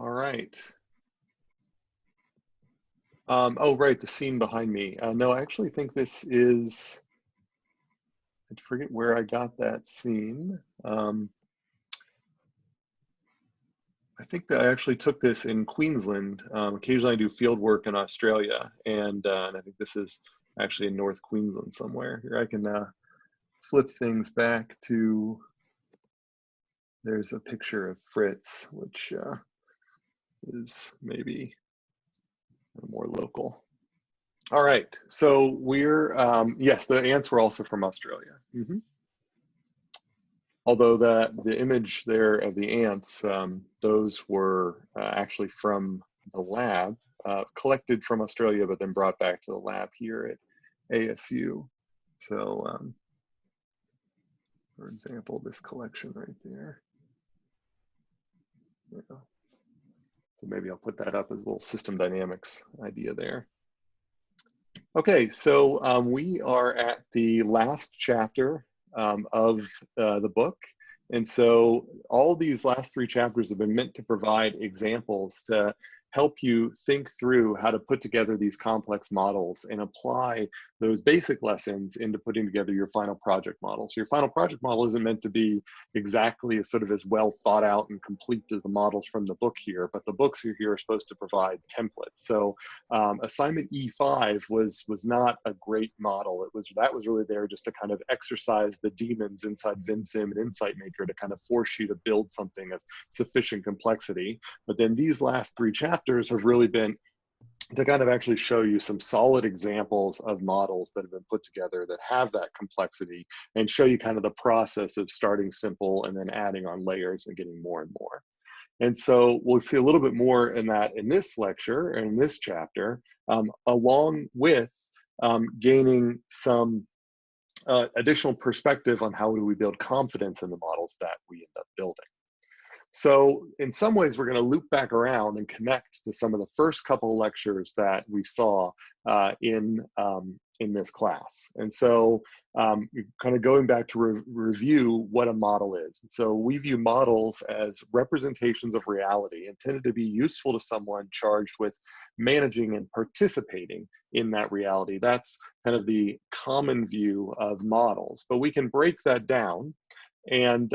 All right. Oh, right, the scene behind me. No, I actually think this is, I forget where I got that scene. I think that I actually took this in Queensland. Occasionally I do field work in Australia, and I think this is actually in North Queensland somewhere. Here I can flip things back to, there's a picture of Fritz, which is maybe more local. All right, so we're, yes, the ants were also from Australia. Although the image there of the ants, those were actually from the lab, collected from Australia, but then brought back to the lab here at ASU. So, for example, this collection right there. Yeah. So maybe I'll put that up as a little system dynamics idea there. Okay, so we are at the last chapter of the book. And so all these last 3 chapters have been meant to provide examples to help you think through how to put together these complex models and apply those basic lessons into putting together your final project model. So your final project model isn't meant to be exactly as well thought out and complete as the models from the book here, but the books here are supposed to provide templates. So assignment E5 was not a great model. That was really there just to kind of exercise the demons inside VinSim and Insight Maker to kind of force you to build something of sufficient complexity. But then these last 3 chapters have really been to kind of actually show you some solid examples of models that have been put together that have that complexity, and show you kind of the process of starting simple and then adding on layers and getting more and more. And so we'll see a little bit more in that in this lecture and in this chapter, along with gaining some additional perspective on how do we build confidence in the models that we end up building. So in some ways, we're going to loop back around and connect to some of the first couple of lectures that we saw in this class. And so kind of going back to review what a model is. And so we view models as representations of reality intended to be useful to someone charged with managing and participating in that reality. That's kind of the common view of models, but we can break that down and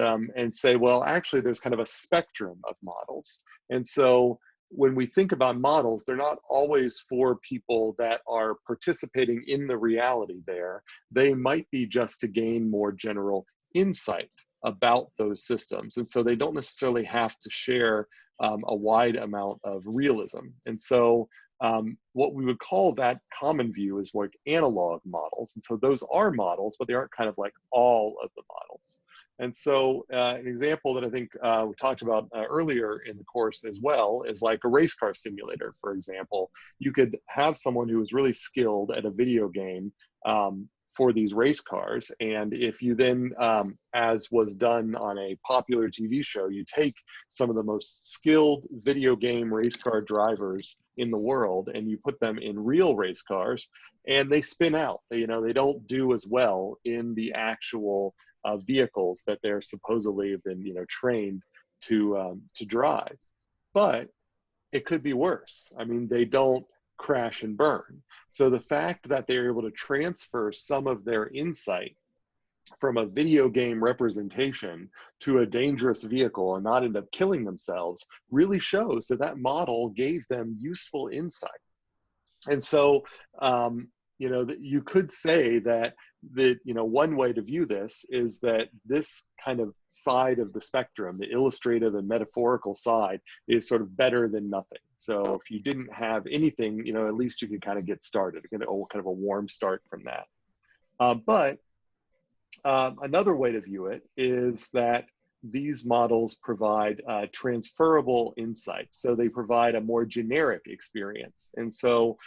say, well, actually, there's kind of a spectrum of models. And so when we think about models, they're not always for people that are participating in the reality there. They might be just to gain more general insight about those systems. And so they don't necessarily have to share a wide amount of realism. And so what we would call that common view is like analog models. And so those are models, but they aren't kind of like all of the models. And so an example that I think we talked about earlier in the course as well is like a race car simulator, for example. You could have someone who is really skilled at a video game for these race cars. And if you then, as was done on a popular TV show, you take some of the most skilled video game race car drivers in the world and you put them in real race cars and they spin out. They don't do as well in the actual vehicles that they're supposedly have been trained to drive. But it could be worse. I mean, they don't crash and burn. So the fact that they're able to transfer some of their insight from a video game representation to a dangerous vehicle and not end up killing themselves really shows that that model gave them useful insight. And so, you could say that one way to view this is that this kind of side of the spectrum, the illustrative and metaphorical side, is sort of better than nothing. So if you didn't have anything, at least you could kind of get started, kind of a warm start from that. But another way to view it is that these models provide transferable insight. So they provide a more generic experience. And so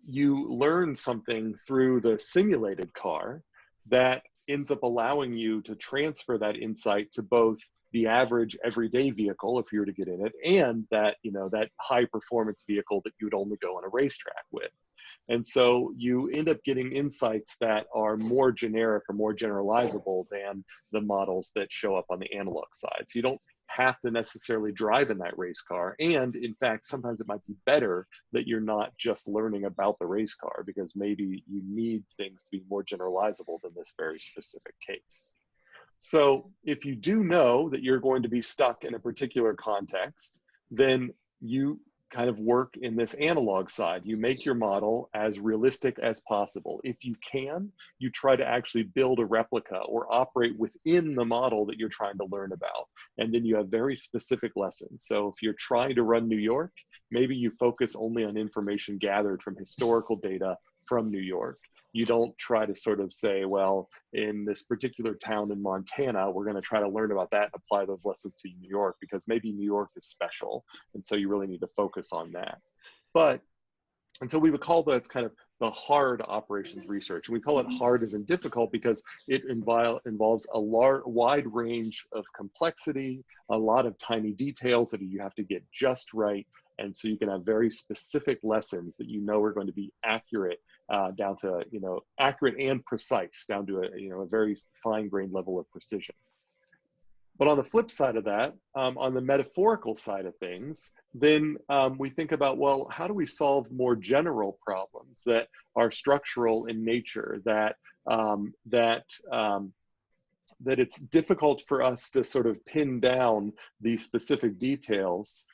you learn something through the simulated car that ends up allowing you to transfer that insight to both the average everyday vehicle, if you were to get in it, and that, that high performance vehicle that you would only go on a racetrack with. And so you end up getting insights that are more generic or more generalizable than the models that show up on the analog side. So you don't have to necessarily drive in that race car. And in fact, sometimes it might be better that you're not just learning about the race car, because maybe you need things to be more generalizable than this very specific case. So if you do know that you're going to be stuck in a particular context, then you kind of work in this analog side. You make your model as realistic as possible. If you can, you try to actually build a replica or operate within the model that you're trying to learn about. And then you have very specific lessons. So if you're trying to run New York, maybe you focus only on information gathered from historical data from New York. You don't try to sort of say, well, in this particular town in Montana, we're going to try to learn about that and apply those lessons to New York, because maybe New York is special. And so you really need to focus on that. And so we would call that kind of the hard operations research. And we call it hard as in difficult because it involves a wide range of complexity, a lot of tiny details that you have to get just right. And so you can have very specific lessons that you know are going to be accurate, down to, accurate and precise, down to a very fine-grained level of precision. But on the flip side of that, on the metaphorical side of things, then we think about, well, how do we solve more general problems that are structural in nature, that it's difficult for us to sort of pin down these specific details,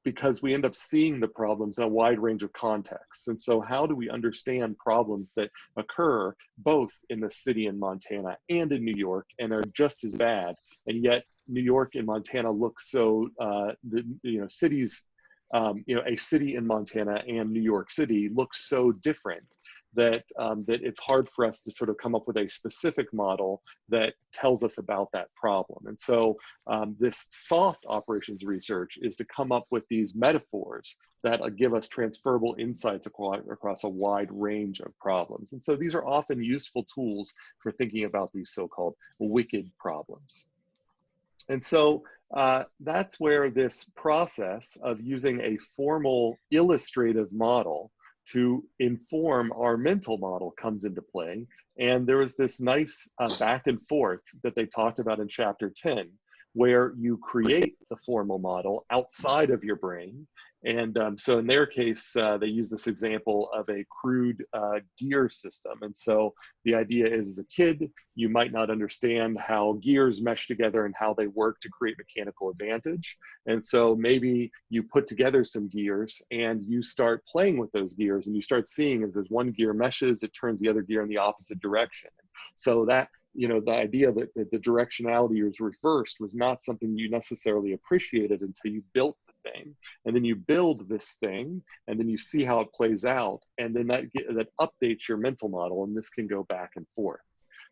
because we end up seeing the problems in a wide range of contexts. And so how do we understand problems that occur both in the city in Montana and in New York and are just as bad, and yet New York and Montana look so, cities, a city in Montana and New York City look so different that it's hard for us to sort of come up with a specific model that tells us about that problem. And so this soft operations research is to come up with these metaphors that give us transferable insights across a wide range of problems. And so these are often useful tools for thinking about these so-called wicked problems. And so that's where this process of using a formal illustrative model to inform our mental model comes into play. And there was this nice back and forth that they talked about in chapter 10, where you create the formal model outside of your brain. And so in their case, they use this example of a crude gear system. And so the idea is, as a kid, you might not understand how gears mesh together and how they work to create mechanical advantage. And so maybe you put together some gears and you start playing with those gears, and you start seeing as one gear meshes, it turns the other gear in the opposite direction. So that, the idea that the directionality was reversed was not something you necessarily appreciated until you built the thing. And then you build this thing, and then you see how it plays out, and then that updates your mental model, and this can go back and forth.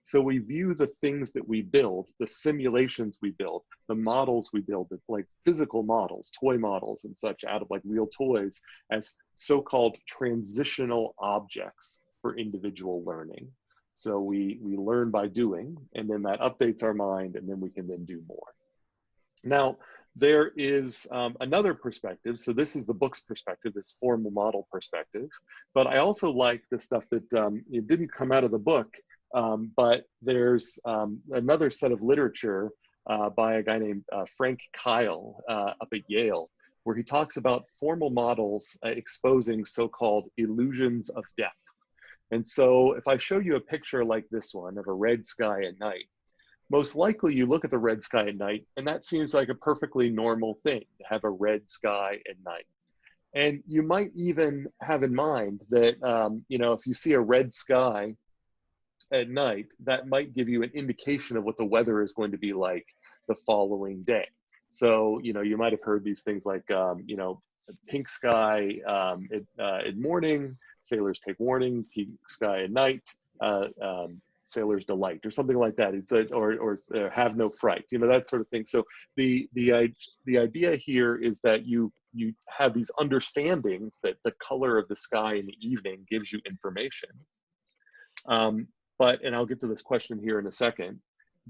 So we view the things that we build, the simulations we build, the models we build, like physical models, toy models and such, out of like real toys, as so-called transitional objects for individual learning. So we learn by doing, and then that updates our mind, and then we can then do more. Now, there is another perspective. So this is the book's perspective, this formal model perspective. But I also like the stuff that it didn't come out of the book, but there's another set of literature by a guy named Frank Keil up at Yale, where he talks about formal models exposing so-called illusions of depth. And so if I show you a picture like this one of a red sky at night, most likely you look at the red sky at night, and that seems like a perfectly normal thing to have a red sky at night. And you might even have in mind that, if you see a red sky at night, that might give you an indication of what the weather is going to be like the following day. So, you might have heard these things like, pink sky at morning, sailors take warning, pink sky at night, sailors delight, or something like that. It's or have no fright, that sort of thing. So the idea here is that you have these understandings that the color of the sky in the evening gives you information. And I'll get to this question here in a second,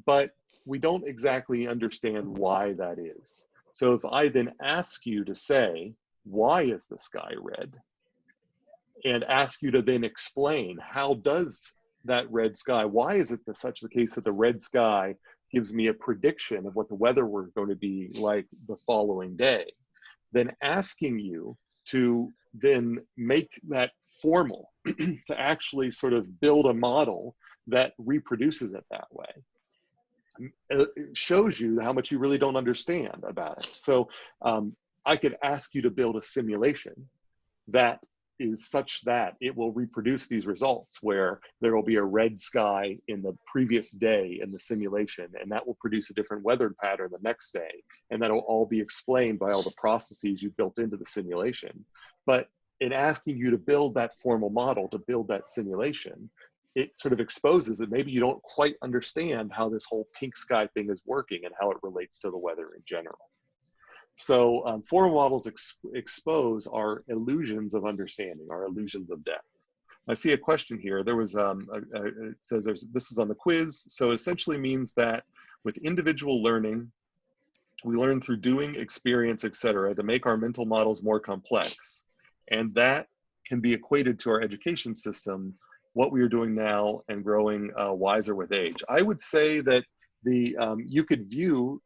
but we don't exactly understand why that is. So if I then ask you to say, why is the sky red? And ask you to then explain, how does that red sky, why is it such the case that the red sky gives me a prediction of what the weather were going to be like the following day, then asking you to then make that formal, to actually sort of build a model that reproduces it that way, it shows you how much you really don't understand about it. So I could ask you to build a simulation that is such that it will reproduce these results, where there will be a red sky in the previous day in the simulation, and that will produce a different weather pattern the next day, and that'll all be explained by all the processes you built into the simulation. But in asking you to build that formal model, to build that simulation, it sort of exposes that maybe you don't quite understand how this whole pink sky thing is working and how it relates to the weather in general. So formal models expose our illusions of understanding, our illusions of depth. I see a question here. There was, it says this is on the quiz. So it essentially means that with individual learning, we learn through doing, experience, etc., to make our mental models more complex. And that can be equated to our education system, what we are doing now, and growing wiser with age. I would say that you could view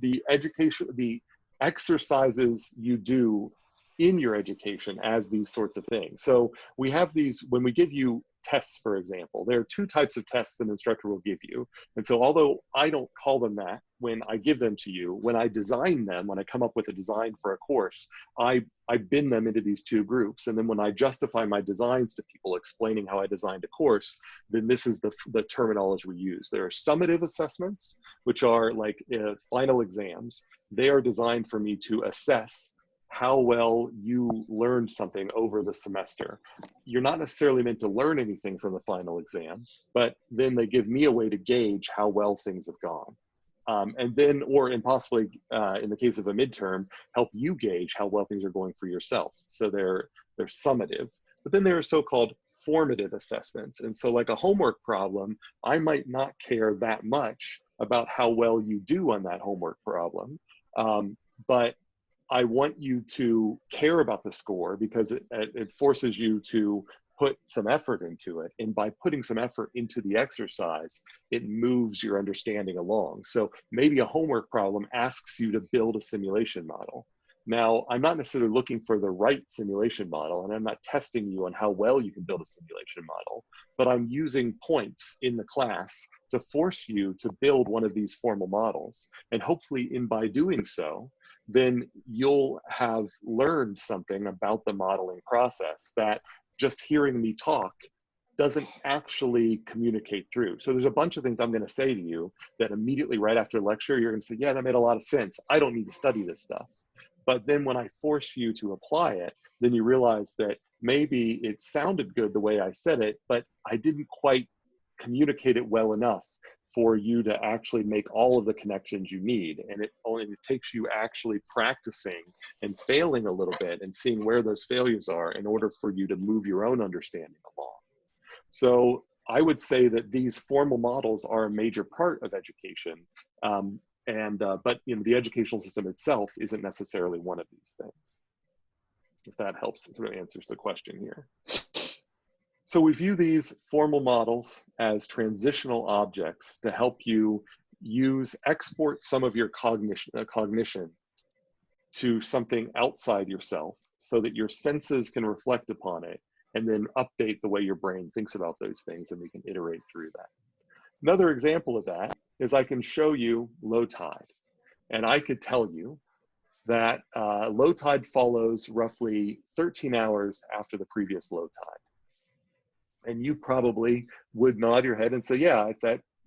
the exercises you do in your education as these sorts of things. So we have these, when we give you tests, for example, there are two types of tests an instructor will give you. And so although I don't call them that when I give them to you, when I design them, when I come up with a design for a course, I bin them into these two groups. And then when I justify my designs to people explaining how I designed a course, then this is the terminology we use. There are summative assessments, which are like final exams. They are designed for me to assess how well you learned something over the semester. You're not necessarily meant to learn anything from the final exam, but then they give me a way to gauge how well things have gone. And then, and possibly in the case of a midterm, help you gauge how well things are going for yourself. So they're summative. But then there are so-called formative assessments. And so like a homework problem, I might not care that much about how well you do on that homework problem, but I want you to care about the score because it forces you to put some effort into it. And by putting some effort into the exercise, it moves your understanding along. So maybe a homework problem asks you to build a simulation model. Now, I'm not necessarily looking for the right simulation model, and I'm not testing you on how well you can build a simulation model, but I'm using points in the class to force you to build one of these formal models. And hopefully by doing so, then you'll have learned something about the modeling process that just hearing me talk doesn't actually communicate through. So there's a bunch of things I'm going to say to you that immediately right after lecture, you're going to say, yeah, that made a lot of sense. I don't need to study this stuff. But then when I force you to apply it, then you realize that maybe it sounded good the way I said it, but I didn't quite communicate it well enough for you to actually make all of the connections you need. And it takes you actually practicing and failing a little bit and seeing where those failures are in order for you to move your own understanding along. So I would say that these formal models are a major part of education. But the educational system itself isn't necessarily one of these things. If that helps, sort of answers the question here. So we view these formal models as transitional objects to help you export some of your cognition to something outside yourself so that your senses can reflect upon it and then update the way your brain thinks about those things, and we can iterate through that. Another example of that is I can show you low tide, and I could tell you that low tide follows roughly 13 hours after the previous low tide. And you probably would nod your head and say, yeah,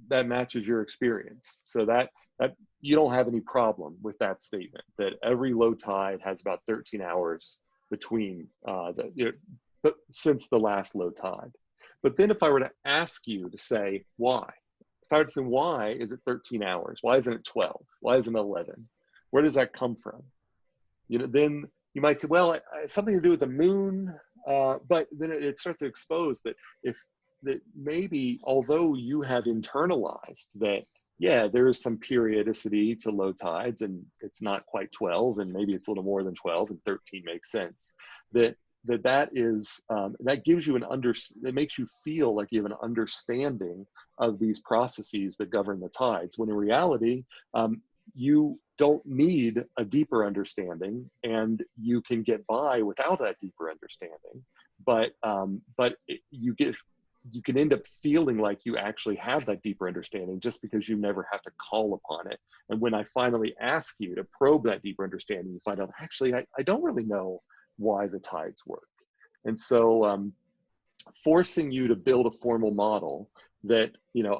that matches your experience. So that you don't have any problem with that statement, that every low tide has about 13 hours between since the last low tide. But then if I were to ask you to say why, if I were to say, why is it 13 hours? Why isn't it 12? Why isn't it 11? Where does that come from? Then you might say, well, it's something to do with the moon. But then it starts to expose that maybe, although you have internalized that, yeah, there is some periodicity to low tides and it's not quite 12 and maybe it's a little more than 12 and 13 makes sense, that that is, that gives you it makes you feel like you have an understanding of these processes that govern the tides, when in reality, you don't need a deeper understanding, and you can get by without that deeper understanding. But you can end up feeling like you actually have that deeper understanding just because you never have to call upon it. And when I finally ask you to probe that deeper understanding, you find out, actually, I don't really know why the tides work. And so forcing you to build a formal model that,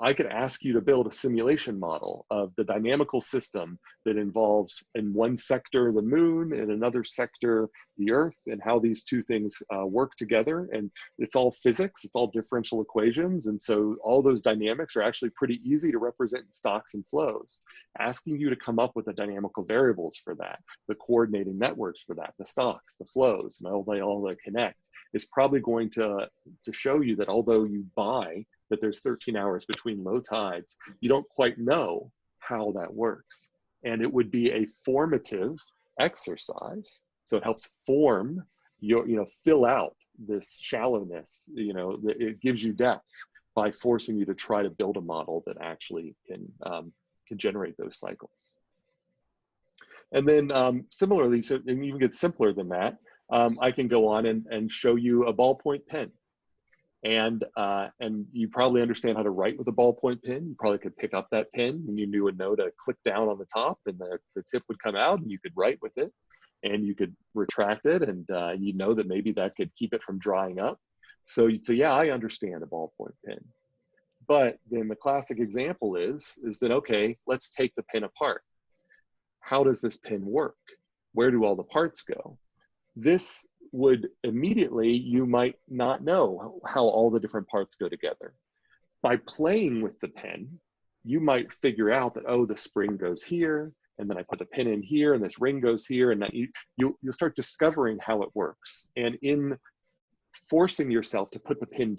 I could ask you to build a simulation model of the dynamical system that involves in one sector the moon, in another sector the earth, and how these two things work together. And it's all physics, it's all differential equations. And so all those dynamics are actually pretty easy to represent in stocks and flows. Asking you to come up with the dynamical variables for that, the coordinating networks for that, the stocks, the flows, and all they connect, is probably going to show you that although you buy that there's 13 hours between low tides, you don't quite know how that works. And it would be a formative exercise. So it helps form your, fill out this shallowness, it gives you depth by forcing you to try to build a model that actually can generate those cycles. And then similarly, so and even get simpler than that, I can go on and show you a ballpoint pen. And you probably understand how to write with a ballpoint pen. You probably could pick up that pen and you would know to click down on the top, and the tip would come out, and you could write with it, and you could retract it, and you know that maybe that could keep it from drying up. So you'd say, yeah, I understand a ballpoint pen. But then the classic example is that, okay, let's take the pen apart. How does this pen work? Where do all the parts go? This would immediately, you might not know how all the different parts go together. By playing with the pen, you might figure out that, oh, the spring goes here, and then I put the pen in here, and this ring goes here, and that you'll start discovering how it works. And in forcing yourself to put the pen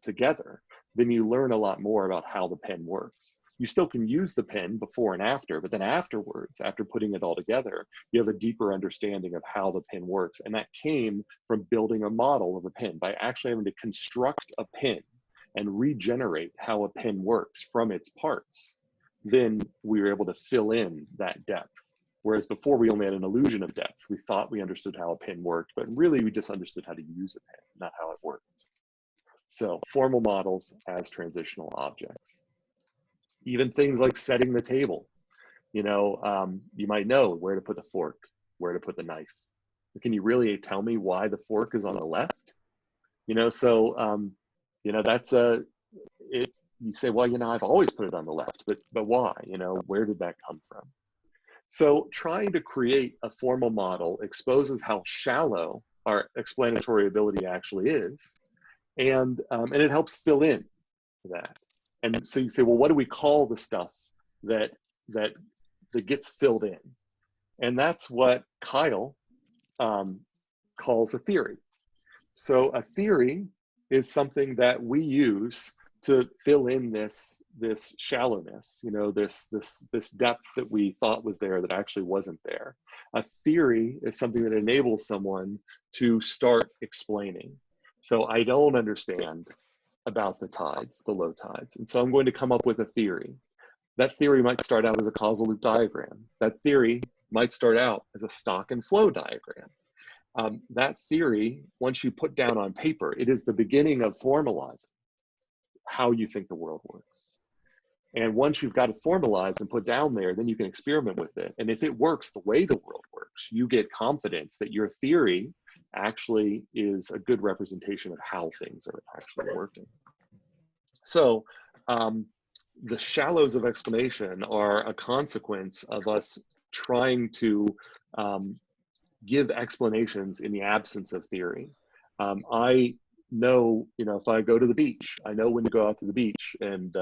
together, then you learn a lot more about how the pen works. You still can use the pen before and after, but then afterwards, after putting it all together, you have a deeper understanding of how the pen works. And that came from building a model of a pen, by actually having to construct a pen and regenerate how a pen works from its parts. Then we were able to fill in that depth. Whereas before, we only had an illusion of depth. We thought we understood how a pen worked, but really we just understood how to use a pen, not how it worked. So formal models as transitional objects. Even things like setting the table. You might know where to put the fork, where to put the knife. But can you really tell me why the fork is on the left? That's you say, well, I've always put it on the left, but why? Where did that come from? So trying to create a formal model exposes how shallow our explanatory ability actually is, and it helps fill in that. And so you say, well, what do we call the stuff that gets filled in? And that's what Keil calls a theory. So a theory is something that we use to fill in this shallowness, this depth that we thought was there that actually wasn't there. A theory is something that enables someone to start explaining. So I don't understand about the tides, the low tides. And so I'm going to come up with a theory. That theory might start out as a causal loop diagram. That theory might start out as a stock and flow diagram. That theory, once you put down on paper, it is the beginning of formalizing how you think the world works. And once you've got it formalized and put down there, then you can experiment with it. And if it works the way the world works, you get confidence that your theory actually is a good representation of how things are actually working. So the shallows of explanation are a consequence of us trying to give explanations in the absence of theory. I know, if I go to the beach, I know when to go out to the beach, and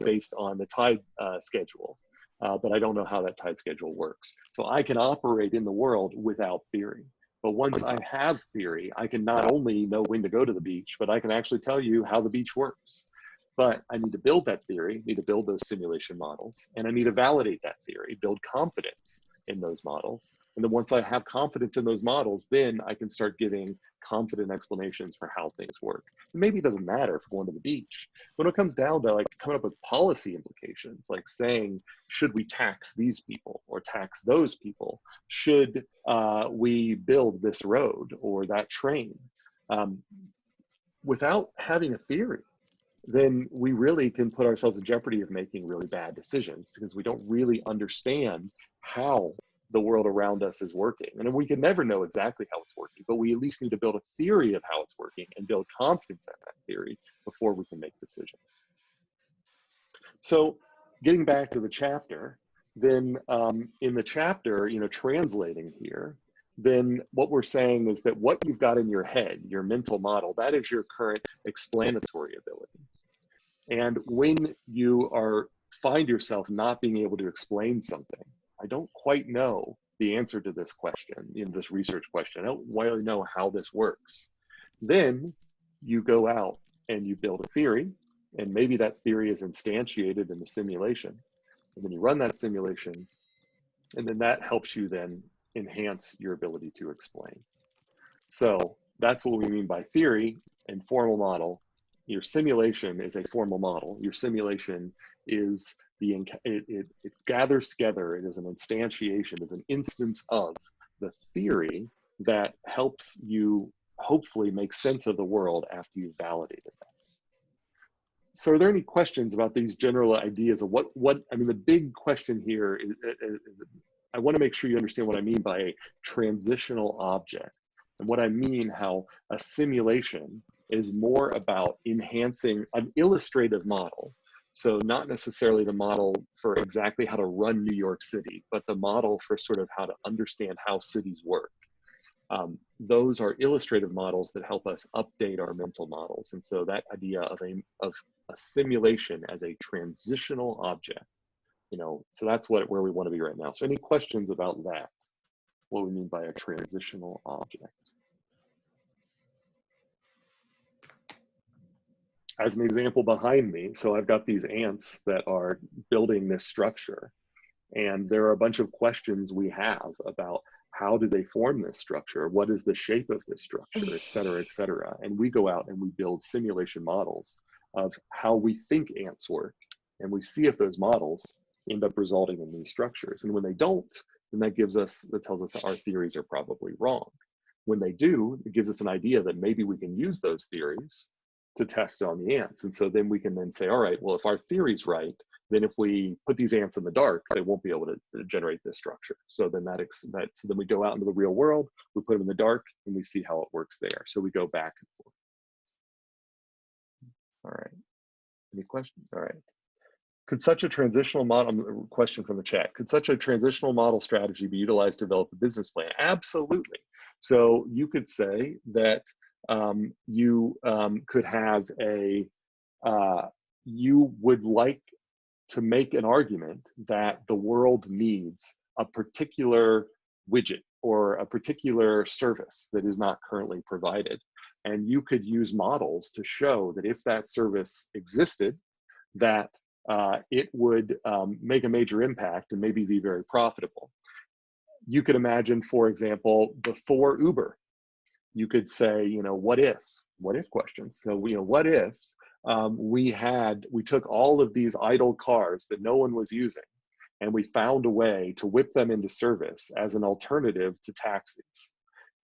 based on the tide schedule, but I don't know how that tide schedule works. So I can operate in the world without theory. But once I have theory, I can not only know when to go to the beach, but I can actually tell you how the beach works. But I need to build that theory, need to build those simulation models, and I need to validate that theory, build confidence in those models. And then once I have confidence in those models, then I can start giving confident explanations for how things work. And maybe it doesn't matter if we're going to the beach. When it comes down to like coming up with policy implications, like saying, should we tax these people or tax those people? Should we build this road or that train? Without having a theory, then we really can put ourselves in jeopardy of making really bad decisions because we don't really understand how the world around us is working. And we can never know exactly how it's working, but we at least need to build a theory of how it's working and build confidence in that theory before we can make decisions. So getting back to the chapter, then in the chapter, translating here, then what we're saying is that what you've got in your head, your mental model, that is your current explanatory ability. And when you find yourself not being able to explain something, I don't quite know the answer to this question, this research question, I don't really know how this works. Then you go out and you build a theory, and maybe that theory is instantiated in the simulation. And then you run that simulation, and then that helps you then enhance your ability to explain. So that's what we mean by theory and formal model. Your simulation is a formal model. Your simulation is it gathers together, it is an instantiation, it's an instance of the theory that helps you hopefully make sense of the world after you've validated that. So are there any questions about these general ideas of I mean, the big question here is I want to make sure you understand what I mean by a transitional object. And what I mean how a simulation is more about enhancing an illustrative model. So not necessarily the model for exactly how to run New York City, but the model for sort of how to understand how cities work. Those are illustrative models that help us update our mental models. And so that idea of a simulation as a transitional object, so that's where we want to be right now. So any questions about that? What we mean by a transitional object? As an example behind me, so I've got these ants that are building this structure, and there are a bunch of questions we have about how do they form this structure? What is the shape of this structure, et cetera, et cetera. And we go out and we build simulation models of how we think ants work. And we see if those models end up resulting in these structures. And when they don't, then that tells us that our theories are probably wrong. When they do, it gives us an idea that maybe we can use those theories to test on the ants. And so then we can then say, all right, well, if our theory's right, then if we put these ants in the dark, they won't be able to generate this structure. So then so then we go out into the real world, we put them in the dark, and we see how it works there. So we go back and forth. All right. Any questions? All right. Could such a transitional model, question from the chat, could such a transitional model strategy be utilized to develop a business plan? Absolutely. So you could say that you could have you would like to make an argument that the world needs a particular widget or a particular service that is not currently provided. And you could use models to show that if that service existed, that it would make a major impact and maybe be very profitable. You could imagine, for example, before Uber, you could say, what if questions. So, what if we took all of these idle cars that no one was using, and we found a way to whip them into service as an alternative to taxis.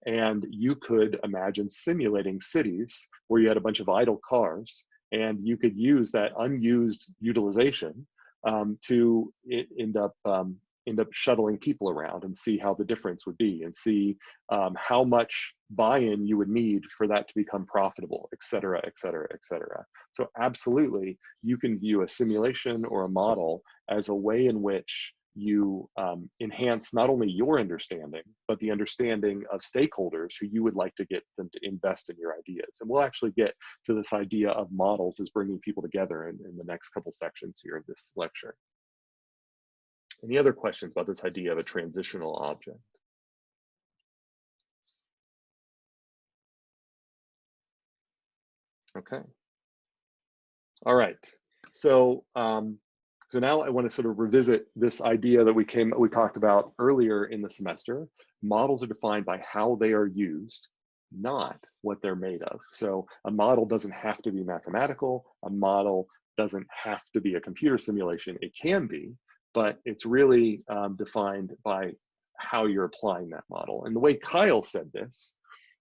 And you could imagine simulating cities where you had a bunch of idle cars, and you could use that unused utilization to end up shuttling people around and see how the difference would be, and see how much buy-in you would need for that to become profitable, et cetera, et cetera, et cetera. So absolutely, you can view a simulation or a model as a way in which you enhance not only your understanding, but the understanding of stakeholders who you would like to get them to invest in your ideas. And we'll actually get to this idea of models as bringing people together in the next couple sections here of this lecture. Any other questions about this idea of a transitional object? Okay. All right. So So now I want to sort of revisit this idea that we talked about earlier in the semester. Models are defined by how they are used, not what they're made of. So a model doesn't have to be mathematical. A model doesn't have to be a computer simulation. It can be, but it's really defined by how you're applying that model. And the way Keil said this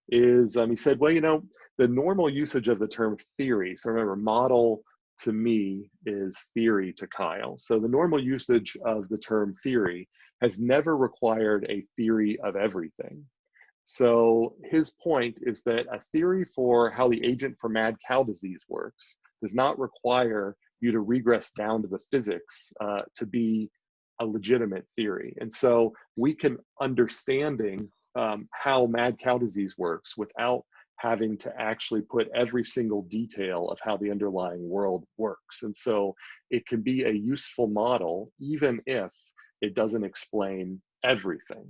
is, he said, well, you know, the normal usage of the term theory, so remember, model to me is theory to Keil. So the normal usage of the term theory has never required a theory of everything. So his point is that a theory for how the agent for mad cow disease works does not require you to regress down to the physics to be a legitimate theory. And so we can understanding how mad cow disease works without having to actually put every single detail of how the underlying world works. And so it can be a useful model, even if it doesn't explain everything.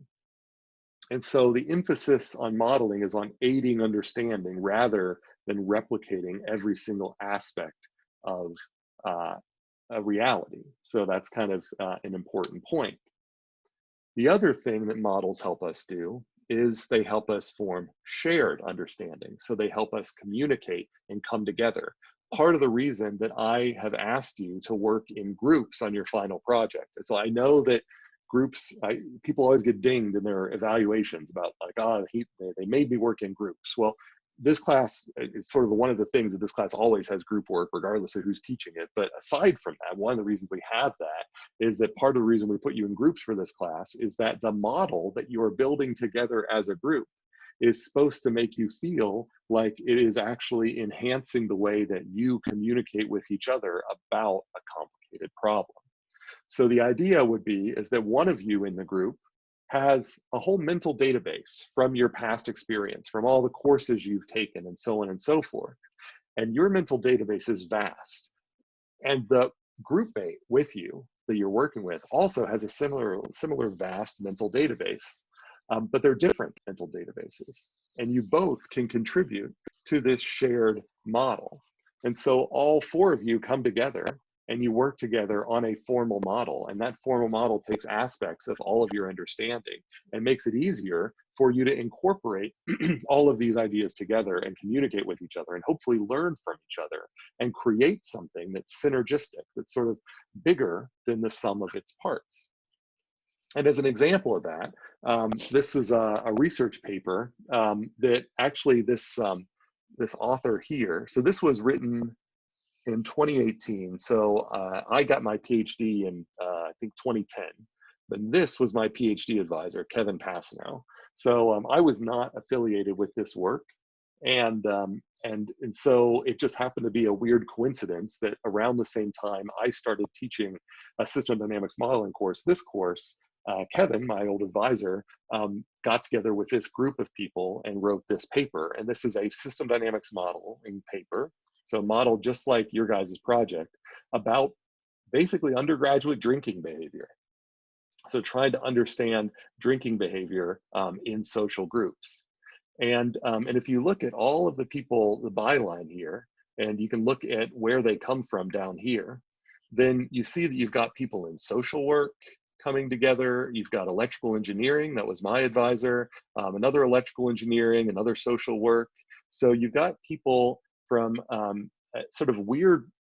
And so the emphasis on modeling is on aiding understanding rather than replicating every single aspect of a reality. So that's kind of an important point. The other thing that models help us do is they help us form shared understanding. So they help us communicate and come together. Part of the reason that I have asked you to work in groups on your final project is so I know that groups, people always get dinged in their evaluations about like, oh, they made me work in groups. Well, this class is sort of one of the things that this class always has group work regardless of who's teaching it. But aside from that, one of the reasons we have that is that part of the reason we put you in groups for this class is that the model that you are building together as a group is supposed to make you feel like it is actually enhancing the way that you communicate with each other about a complicated problem. So the idea would be is that one of you in the group has a whole mental database from your past experience, from all the courses you've taken and so on and so forth. And your mental database is vast. And the group mate with you that you're working with also has a similar vast mental database, but they're different mental databases. And you both can contribute to this shared model. And so all four of you come together and you work together on a formal model. And that formal model takes aspects of all of your understanding and makes it easier for you to incorporate all of these ideas together and communicate with each other and hopefully learn from each other and create something that's synergistic, that's sort of bigger than the sum of its parts. And as an example of that, this is a research paper that actually this author here, so this was written in 2018. So I got my PhD in, I think 2010, but this was my PhD advisor, Kevin Passano. So I was not affiliated with this work. And so it just happened to be a weird coincidence that around the same time I started teaching a system dynamics modeling course, this course, Kevin, my old advisor, got together with this group of people and wrote this paper. And this is a system dynamics modeling paper. So a model just like your guys' project about basically undergraduate drinking behavior. So trying to understand drinking behavior in social groups. And if you look at all of the people, the byline here, and you can look at where they come from down here, then you see that you've got people in social work coming together. You've got electrical engineering, that was my advisor, another electrical engineering, another social work. So you've got people from sort of weird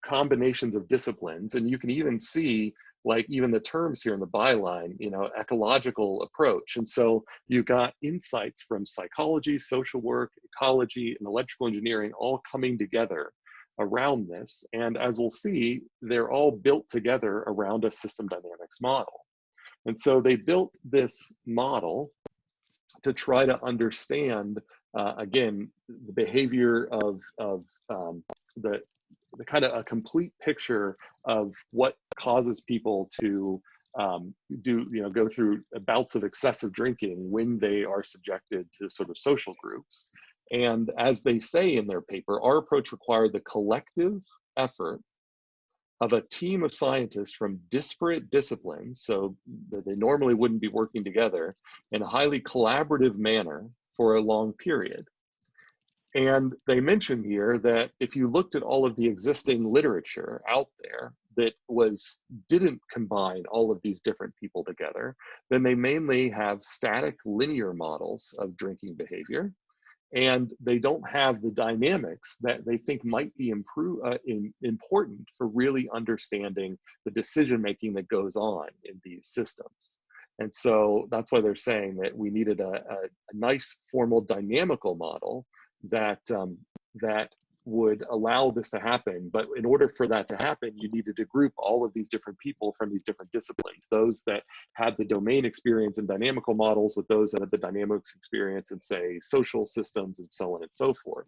combinations of disciplines. And you can even see like even the terms here in the byline, you know, ecological approach. And so you've got insights from psychology, social work, ecology, and electrical engineering all coming together around this. And as we'll see, they're all built together around a system dynamics model. And so they built this model to try to understand, again, the behavior of the kind of a complete picture of what causes people to go through bouts of excessive drinking when they are subjected to sort of social groups. And as they say in their paper, our approach required the collective effort of a team of scientists from disparate disciplines, so that they normally wouldn't be working together, in a highly collaborative manner for a long period. And they mention here that if you looked at all of the existing literature out there, that didn't combine all of these different people together, then they mainly have static linear models of drinking behavior, and they don't have the dynamics that they think might be important for really understanding the decision making that goes on in these systems. And so that's why they're saying that we needed a nice formal dynamical model that that would allow this to happen. But in order for that to happen, you needed to group all of these different people from these different disciplines, those that had the domain experience in dynamical models with those that had the dynamics experience in, say, social systems and so on and so forth.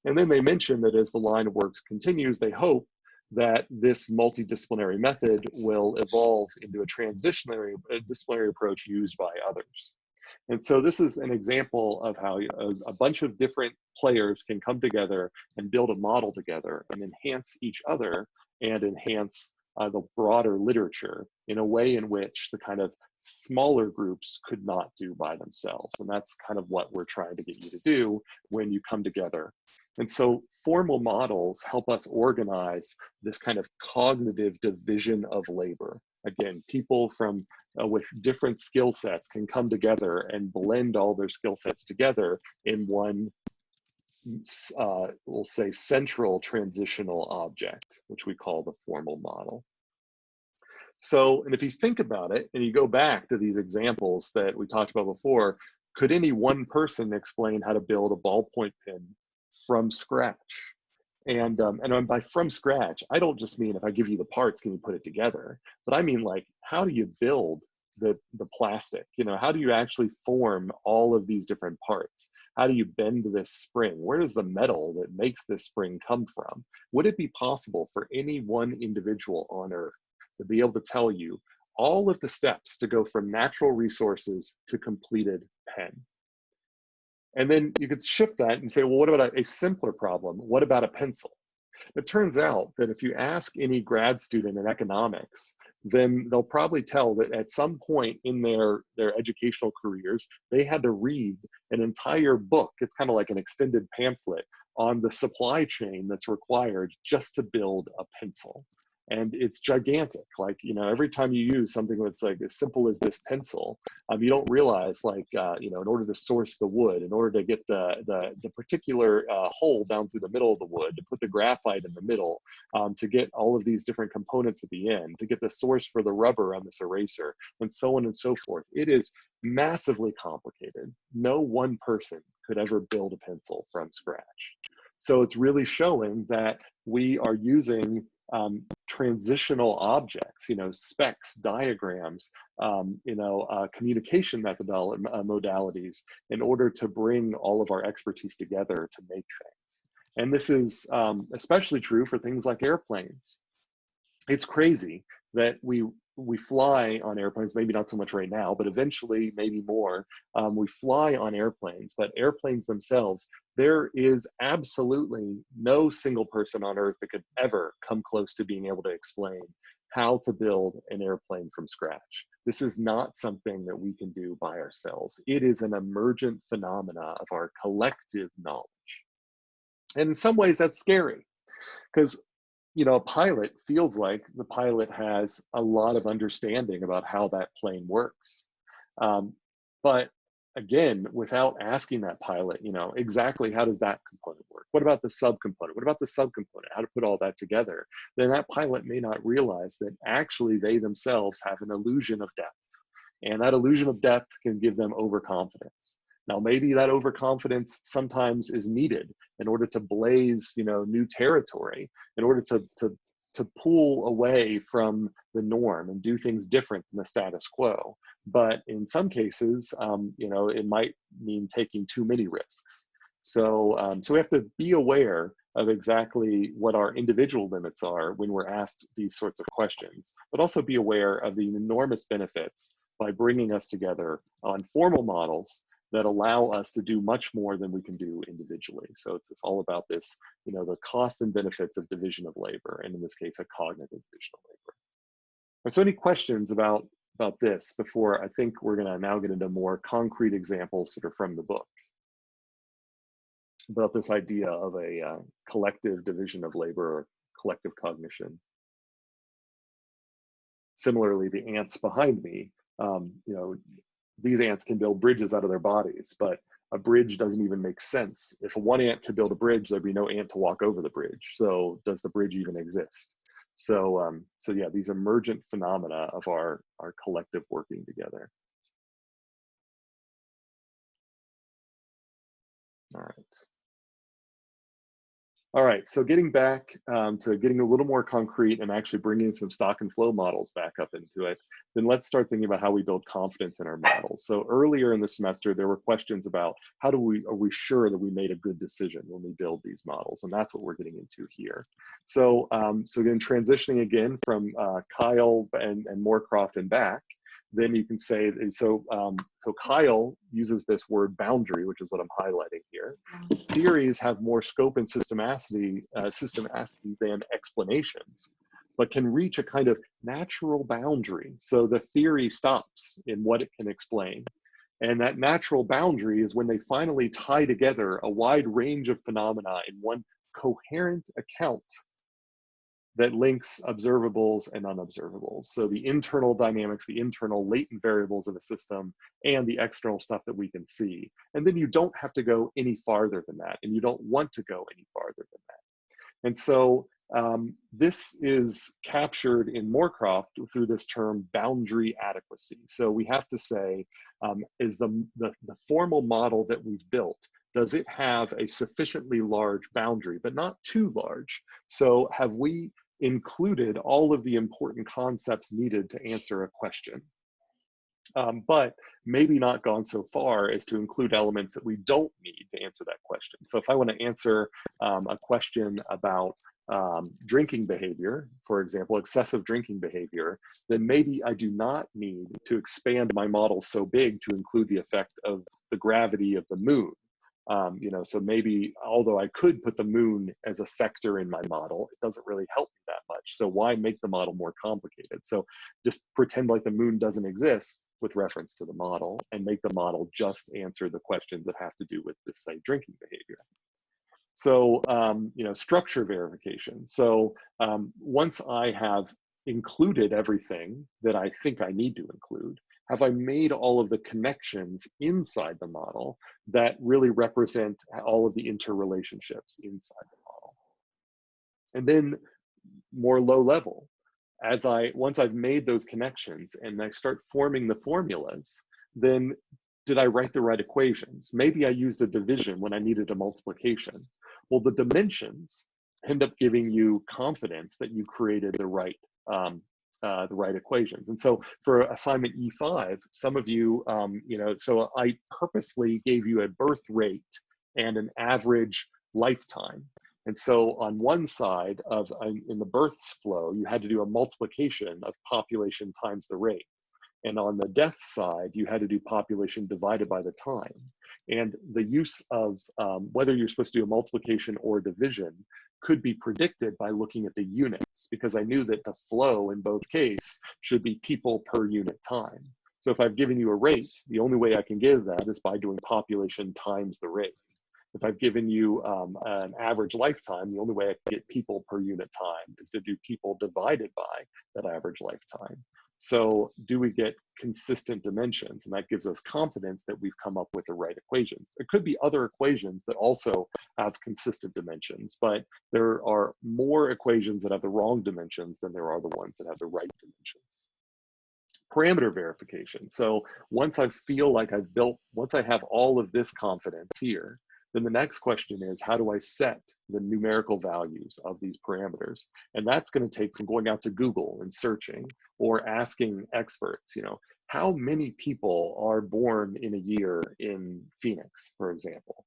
And then they mention that as the line of work continues, they hope that this multidisciplinary method will evolve into a disciplinary approach used by others. And so this is an example of how a bunch of different players can come together and build a model together and enhance each other and enhance the broader literature in a way in which the kind of smaller groups could not do by themselves. And that's kind of what we're trying to get you to do when you come together. And so formal models help us organize this kind of cognitive division of labor. Again, people from with different skill sets can come together and blend all their skill sets together in one, we'll say, central transitional object, which we call the formal model. So, and if you think about it, and you go back to these examples that we talked about before, could any one person explain how to build a ballpoint pen from scratch? And by from scratch, I don't just mean if I give you the parts, can you put it together? But I mean, like, how do you build the plastic? You know, how do you actually form all of these different parts? How do you bend this spring? Where does the metal that makes this spring come from? Would it be possible for any one individual on Earth to be able to tell you all of the steps to go from natural resources to completed pen? And then you could shift that and say, well, what about a simpler problem? What about a pencil? It turns out that if you ask any grad student in economics, then they'll probably tell that at some point in their educational careers, they had to read an entire book. It's kind of like an extended pamphlet on the supply chain that's required just to build a pencil. And it's gigantic. Like, you know, every time you use something that's like as simple as this pencil, you don't realize, like, you know, in order to source the wood, in order to get the particular hole down through the middle of the wood, to put the graphite in the middle, to get all of these different components at the end, to get the source for the rubber on this eraser, and so on and so forth. It is massively complicated. No one person could ever build a pencil from scratch. So it's really showing that we are using transitional objects, you know, specs, diagrams, you know, communication modalities in order to bring all of our expertise together to make things. And this is especially true for things like airplanes. It's crazy that we fly on airplanes, maybe not so much right now, but eventually maybe more. We fly on airplanes, but airplanes themselves, there is absolutely no single person on Earth that could ever come close to being able to explain how to build an airplane from scratch. This is not something that we can do by ourselves. It is an emergent phenomena of our collective knowledge. And in some ways that's scary, because, you know, a pilot feels like the pilot has a lot of understanding about how that plane works. But again, without asking that pilot, you know, exactly how does that component work? What about the subcomponent? What about the subcomponent? How to put all that together? Then that pilot may not realize that actually they themselves have an illusion of depth. And that illusion of depth can give them overconfidence. Now, maybe that overconfidence sometimes is needed in order to blaze, you know, new territory, in order to pull away from the norm and do things different than the status quo. But in some cases, you know, it might mean taking too many risks. So, so we have to be aware of exactly what our individual limits are when we're asked these sorts of questions, but also be aware of the enormous benefits by bringing us together on formal models that allow us to do much more than we can do individually. So it's all about this, you know, the costs and benefits of division of labor, and in this case, a cognitive division of labor. And so any questions about this before I think we're gonna now get into more concrete examples that are from the book about this idea of a collective division of labor or collective cognition? Similarly, the ants behind me, these ants can build bridges out of their bodies, but a bridge doesn't even make sense. If one ant could build a bridge, there'd be no ant to walk over the bridge. So does the bridge even exist? So yeah, these emergent phenomena of our collective working together. All right, so getting back to getting a little more concrete and actually bringing some stock and flow models back up into it, then let's start thinking about how we build confidence in our models. So earlier in the semester, there were questions about are we sure that we made a good decision when we build these models? And that's what we're getting into here. So, so again, transitioning again from Keil and Morecroft and back, then you can say, so Keil uses this word boundary, which is what I'm highlighting here. Theories have more scope and systemacity than explanations, but can reach a kind of natural boundary. So the theory stops in what it can explain. And that natural boundary is when they finally tie together a wide range of phenomena in one coherent account that links observables and unobservables. So the internal dynamics, the internal latent variables of a system, and the external stuff that we can see. And then you don't have to go any farther than that, and you don't want to go any farther than that. And so this is captured in Morecroft through this term boundary adequacy. So we have to say, is the formal model that we've built, does it have a sufficiently large boundary, but not too large? So have we included all of the important concepts needed to answer a question, but maybe not gone so far as to include elements that we don't need to answer that question? So if I want to answer a question about drinking behavior, for example, excessive drinking behavior, then maybe I do not need to expand my model so big to include the effect of the gravity of the moon. So maybe, although I could put the moon as a sector in my model, it doesn't really help me that much. So why make the model more complicated? So just pretend like the moon doesn't exist with reference to the model, and make the model just answer the questions that have to do with this, say, drinking behavior. So, structure verification. So once I have included everything that I think I need to include, have I made all of the connections inside the model that really represent all of the interrelationships inside the model? And then more low level, once I've made those connections and I start forming the formulas, then did I write the right equations? Maybe I used a division when I needed a multiplication. Well, the dimensions end up giving you confidence that you created the right equations. And so for assignment E5, some of you, so I purposely gave you a birth rate and an average lifetime. And so on one side in the births flow, you had to do a multiplication of population times the rate. And on the death side, you had to do population divided by the time. And the use of whether you're supposed to do a multiplication or division could be predicted by looking at the units, because I knew that the flow in both cases should be people per unit time. So if I've given you a rate, the only way I can give that is by doing population times the rate. If I've given you an average lifetime, the only way I can get people per unit time is to do people divided by that average lifetime. So do we get consistent dimensions? And that gives us confidence that we've come up with the right equations. There could be other equations that also have consistent dimensions, but there are more equations that have the wrong dimensions than there are the ones that have the right dimensions. Parameter verification. So once I feel like once I have all of this confidence here, then the next question is, how do I set the numerical values of these parameters? And that's going to take from going out to Google and searching, or asking experts, how many people are born in a year in Phoenix, for example?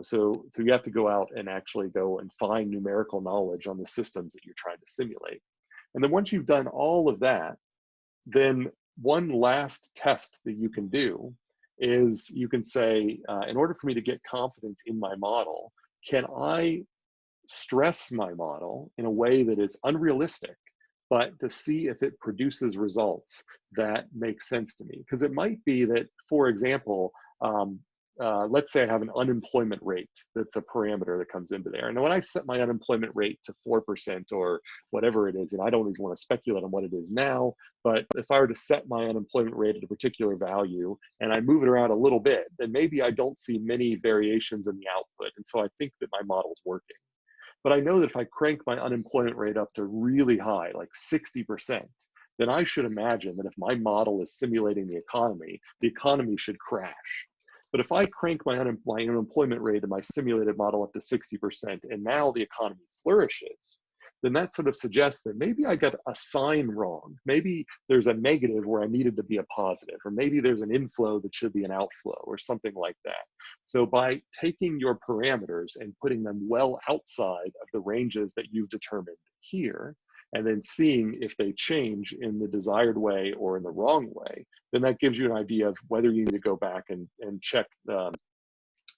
So you have to go out and actually go and find numerical knowledge on the systems that you're trying to simulate. And then once you've done all of that, then one last test that you can do is you can say, in order for me to get confidence in my model, can I stress my model in a way that is unrealistic, but to see if it produces results that make sense to me? Because it might be that, for example, let's say I have an unemployment rate that's a parameter that comes into there. And when I set my unemployment rate to 4% or whatever it is, and I don't even want to speculate on what it is now, but if I were to set my unemployment rate at a particular value and I move it around a little bit, then maybe I don't see many variations in the output. And so I think that my model's working. But I know that if I crank my unemployment rate up to really high, like 60%, then I should imagine that if my model is simulating the economy should crash. But if I crank my unemployment rate in my simulated model up to 60%, and now the economy flourishes, then that sort of suggests that maybe I got a sign wrong. Maybe there's a negative where I needed to be a positive, or maybe there's an inflow that should be an outflow, or something like that. So by taking your parameters and putting them well outside of the ranges that you've determined here, and then seeing if they change in the desired way or in the wrong way, then that gives you an idea of whether you need to go back and check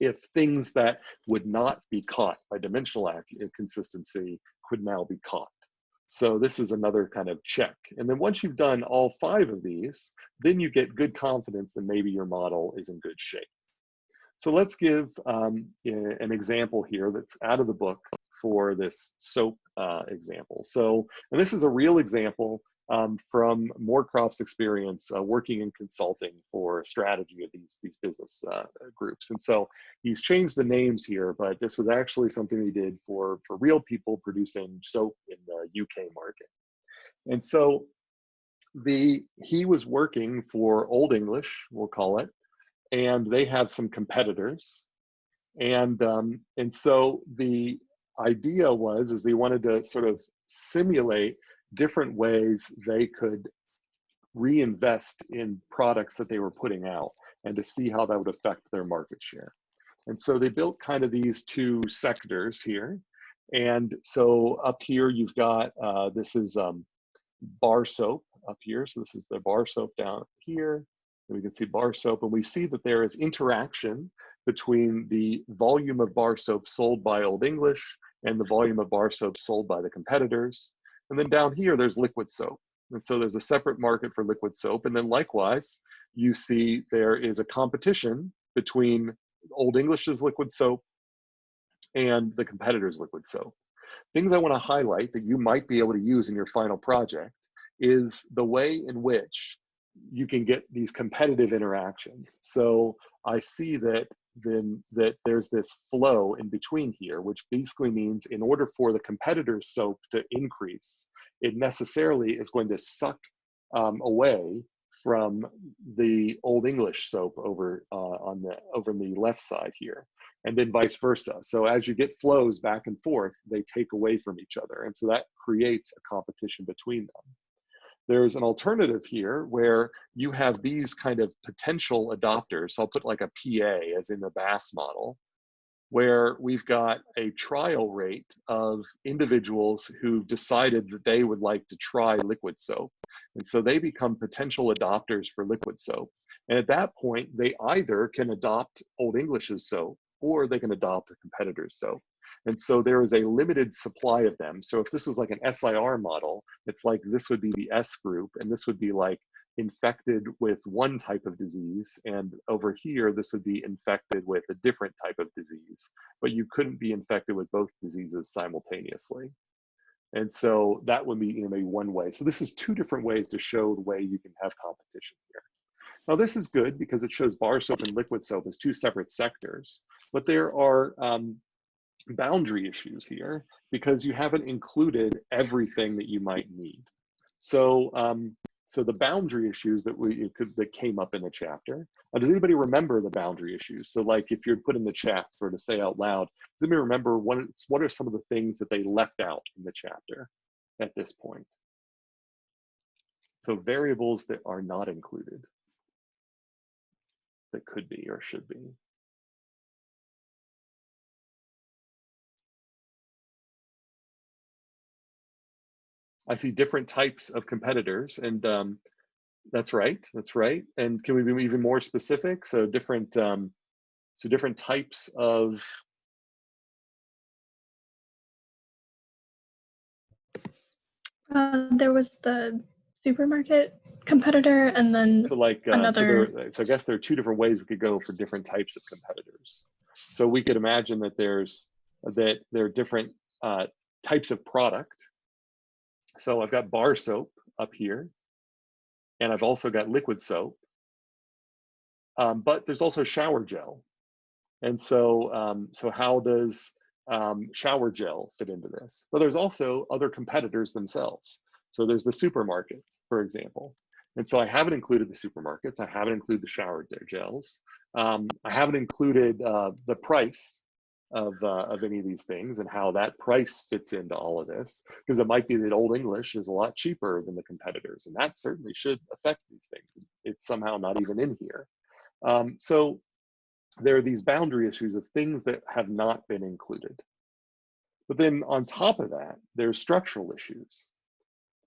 if things that would not be caught by dimensional consistency could now be caught. So this is another kind of check. And then once you've done all 5 of these, then you get good confidence that maybe your model is in good shape. So let's give an example here that's out of the book for this SOAP example. So, and this is a real example from Morecroft's experience working in consulting for strategy of these business groups. And so he's changed the names here, but this was actually something he did for real people producing soap in the UK market. And so he was working for Old English, we'll call it, and they have some competitors. And so the idea is they wanted to sort of simulate different ways they could reinvest in products that they were putting out and to see how that would affect their market share. And so they built kind of these 2 sectors here. And so up here you've got, this is bar soap up here. So this is the bar soap down here. And we can see bar soap, and we see that there is interaction between the volume of bar soap sold by Old English and the volume of bar soap sold by the competitors. And then down here, there's liquid soap. And so there's a separate market for liquid soap. And then likewise, you see there is a competition between Old English's liquid soap and the competitor's liquid soap. Things I want to highlight that you might be able to use in your final project is the way in which you can get these competitive interactions. So I see that there's this flow in between here, which basically means in order for the competitor's soap to increase, it necessarily is going to suck away from the Old English soap over on the left side here, and then vice versa. So as you get flows back and forth, they take away from each other, and so that creates a competition between them. There's an alternative here where you have these kind of potential adopters. So I'll put like a PA as in the Bass model, where we've got a trial rate of individuals who decided that they would like to try liquid soap. And so they become potential adopters for liquid soap. And at that point, they either can adopt Old English's soap or they can adopt a competitor's soap. And so there is a limited supply of them. So if this was like an SIR model, it's like this would be the S group, and this would be like infected with one type of disease. And over here, this would be infected with a different type of disease. But you couldn't be infected with both diseases simultaneously. And so that would be maybe one way. So this is 2 different ways to show the way you can have competition here. Now this is good because it shows bar soap and liquid soap as 2 separate sectors, but there are boundary issues here because you haven't included everything that you might need. So so the boundary issues that came up in the chapter. Does anybody remember the boundary issues? So like if you're put in the chat or to say out loud, does anybody remember what are some of the things that they left out in the chapter at this point? So variables that are not included, that could be or should be. I see different types of competitors, and that's right. And can we be even more specific? So different types of. There was the supermarket competitor, and then So like, another. so I guess there are two different ways we could go for different types of competitors. So we could imagine that there are different types of product. So I've got bar soap up here, and I've also got liquid soap, but there's also shower gel. And so, so how does shower gel fit into this? Well, there's also other competitors themselves. So there's the supermarkets, for example. And so I haven't included the supermarkets. I haven't included the shower gels. I haven't included the price of any of these things and how that price fits into all of this, because it might be that Old English is a lot cheaper than the competitors, and that certainly should affect these things. It's somehow not even in here. So there are these boundary issues of things that have not been included. But then on top of that, there's structural issues.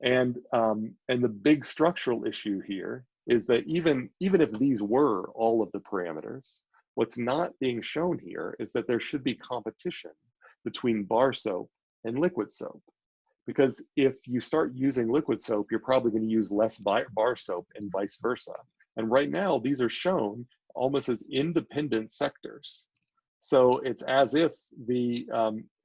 And the big structural issue here is that even if these were all of the parameters, what's not being shown here is that there should be competition between bar soap and liquid soap. Because if you start using liquid soap, you're probably going to use less bar soap and vice versa. And right now, these are shown almost as independent sectors. So it's as if the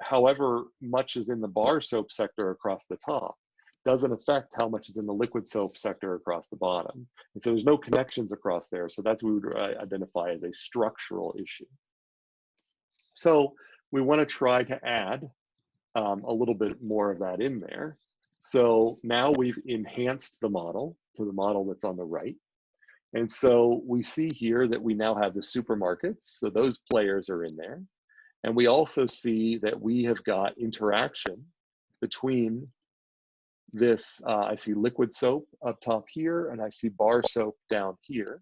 however much is in the bar soap sector across the top doesn't affect how much is in the liquid soap sector across the bottom. And so there's no connections across there. So that's what we would identify as a structural issue. So we want to try to add a little bit more of that in there. So now we've enhanced the model to the model that's on the right. And so we see here that we now have the supermarkets. So those players are in there. And we also see that we have got interaction between this, I see liquid soap up top here, and I see bar soap down here.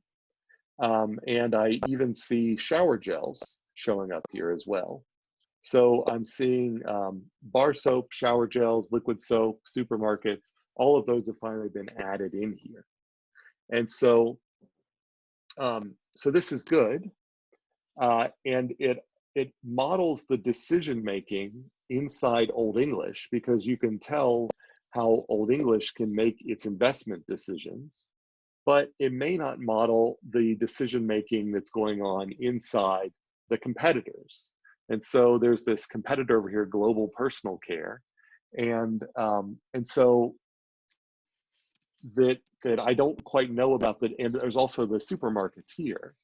And I even see shower gels showing up here as well. So I'm seeing bar soap, shower gels, liquid soap, supermarkets, all of those have finally been added in here. And so, so this is good. And it models the decision-making inside Old English, because you can tell how Old English can make its investment decisions, but it may not model the decision-making that's going on inside the competitors. And so there's this competitor over here, Global Personal Care. And so that I don't quite know about that. And there's also the supermarkets here.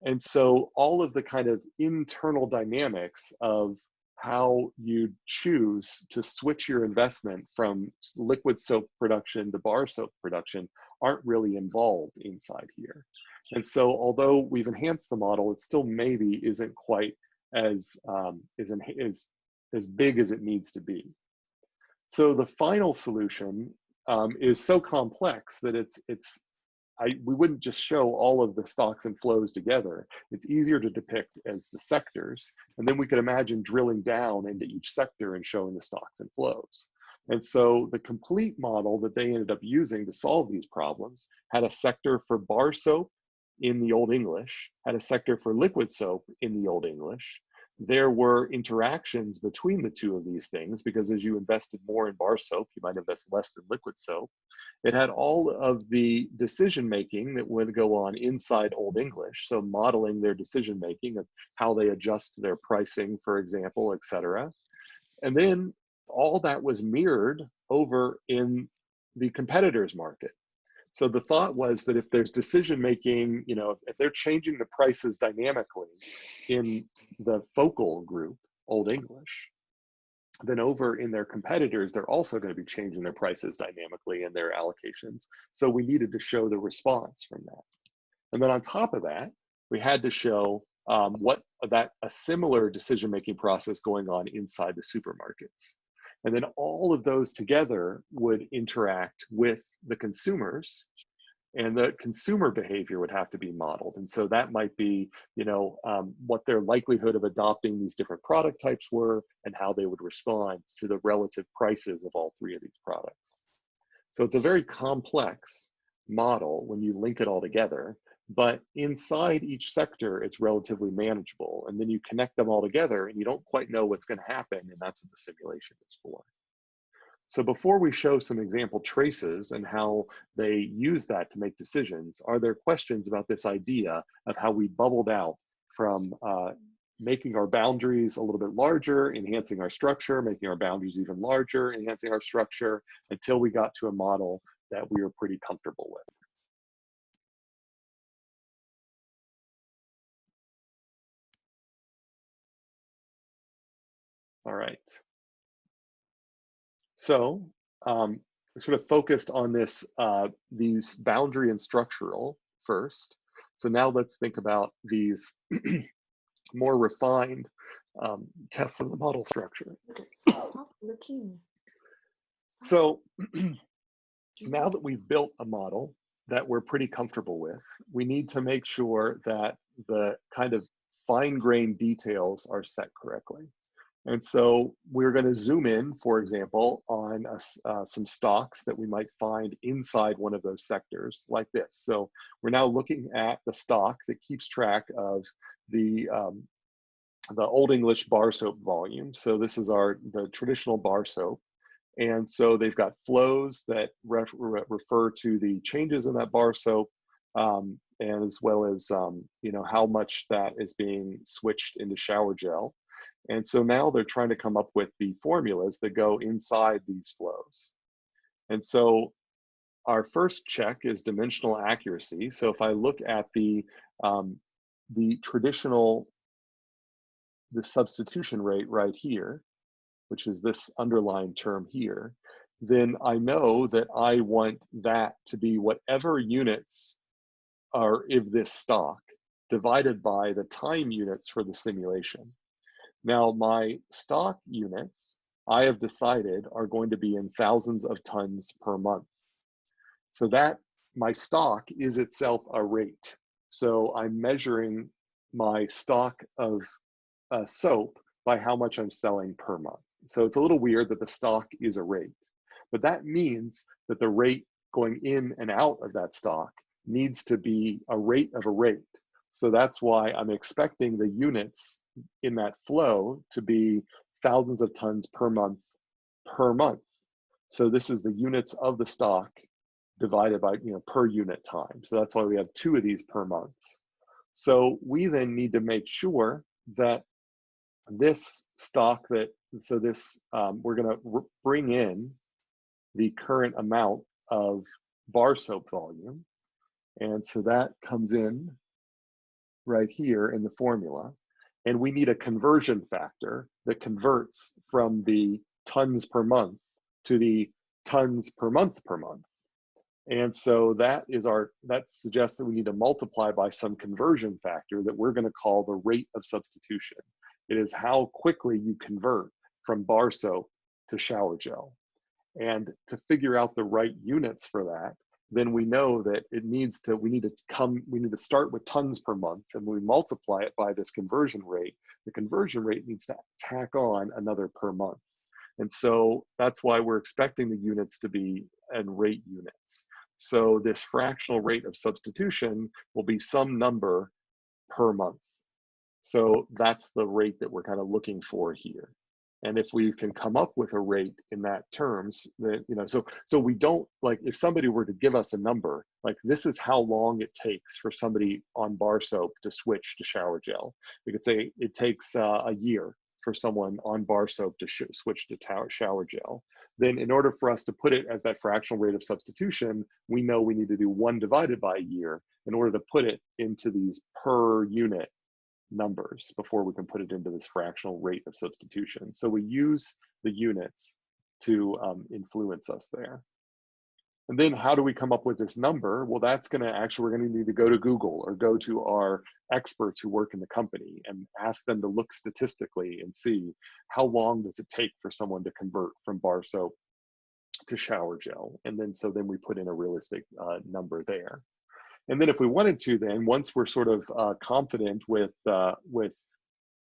And so all of the kind of internal dynamics of how you choose to switch your investment from liquid soap production to bar soap production aren't really involved inside here. And so although we've enhanced the model, it still maybe isn't quite as big as it needs to be. So the final solution is so complex that we wouldn't just show all of the stocks and flows together. It's easier to depict as the sectors, and then we could imagine drilling down into each sector and showing the stocks and flows. And so the complete model that they ended up using to solve these problems had a sector for bar soap in the Old English, had a sector for liquid soap in the Old English. There were interactions between the two of these things, because as you invested more in bar soap, you might invest less in liquid soap. It had all of the decision-making that would go on inside Old English, so modeling their decision-making of how they adjust their pricing, for example, et cetera. And then all that was mirrored over in the competitors' market. So the thought was that if there's decision-making, you know, if they're changing the prices dynamically in the focal group, Old English, then over in their competitors, they're also going to be changing their prices dynamically in their allocations. So we needed to show the response from that. And then on top of that, we had to show a similar decision-making process going on inside the supermarkets. And then all of those together would interact with the consumers, and the consumer behavior would have to be modeled. And so that might be, you know, what their likelihood of adopting these different product types were and how they would respond to the relative prices of all three of these products. So it's a very complex model when you link it all together, but inside each sector, it's relatively manageable. And then you connect them all together and you don't quite know what's going to happen, and that's what the simulation is for. So before we show some example traces and how they use that to make decisions, are there questions about this idea of how we bubbled out from making our boundaries a little bit larger, enhancing our structure, making our boundaries even larger, enhancing our structure, until we got to a model that we were pretty comfortable with? All right. So we sort of focused on this, these boundary and structural first. So now let's think about these more refined tests of the model structure. Stop looking. So now that we've built a model that we're pretty comfortable with, we need to make sure that the kind of fine-grained details are set correctly. And so we're going to zoom in, for example, on some stocks that we might find inside one of those sectors like this. So we're now looking at the stock that keeps track of the Old English bar soap volume. So this is the traditional bar soap. And so they've got flows that refer to the changes in that bar soap, and as well as how much that is being switched into shower gel. And so now they're trying to come up with the formulas that go inside these flows. And so our first check is dimensional accuracy. So if I look at the traditional, the substitution rate right here, which is this underlined term here, then I know that I want that to be whatever units are of this stock divided by the time units for the simulation. Now, my stock units, I have decided, are going to be in thousands of tons per month. So that my stock is itself a rate. So I'm measuring my stock of soap by how much I'm selling per month. So it's a little weird that the stock is a rate, but that means that the rate going in and out of that stock needs to be a rate of a rate. So that's why I'm expecting the units in that flow to be thousands of tons per month per month. So this is the units of the stock divided by per unit time. So that's why we have 2 of these per month. So we then need to make sure that this stock we're going to bring in the current amount of bar soap volume. And so that comes in right here in the formula. And we need a conversion factor that converts from the tons per month to the tons per month per month. And so that suggests that we need to multiply by some conversion factor that we're going to call the rate of substitution. It is how quickly you convert from bar soap to shower gel. And to figure out the right units for that, then we know that we need to start with tons per month, and when we multiply it by this conversion rate, the conversion rate needs to tack on another per month. And so that's why we're expecting the units to be in rate units. So this fractional rate of substitution will be some number per month. So that's the rate that we're kind of looking for here. And if we can come up with a rate in that terms, that so we don't, like, if somebody were to give us a number, like this is how long it takes for somebody on bar soap to switch to shower gel. We could say it takes a year for someone on bar soap to switch to shower gel. Then in order for us to put it as that fractional rate of substitution, we know we need to do 1 divided by a year in order to put it into these per unit numbers before we can put it into this fractional rate of substitution. So we use the units to influence us there. And then how do we come up with this number? Well, we're going to need to go to Google or go to our experts who work in the company and ask them to look statistically and see how long does it take for someone to convert from bar soap to shower gel. And then we put in a realistic number there. And then if we wanted to, then once we're sort of confident with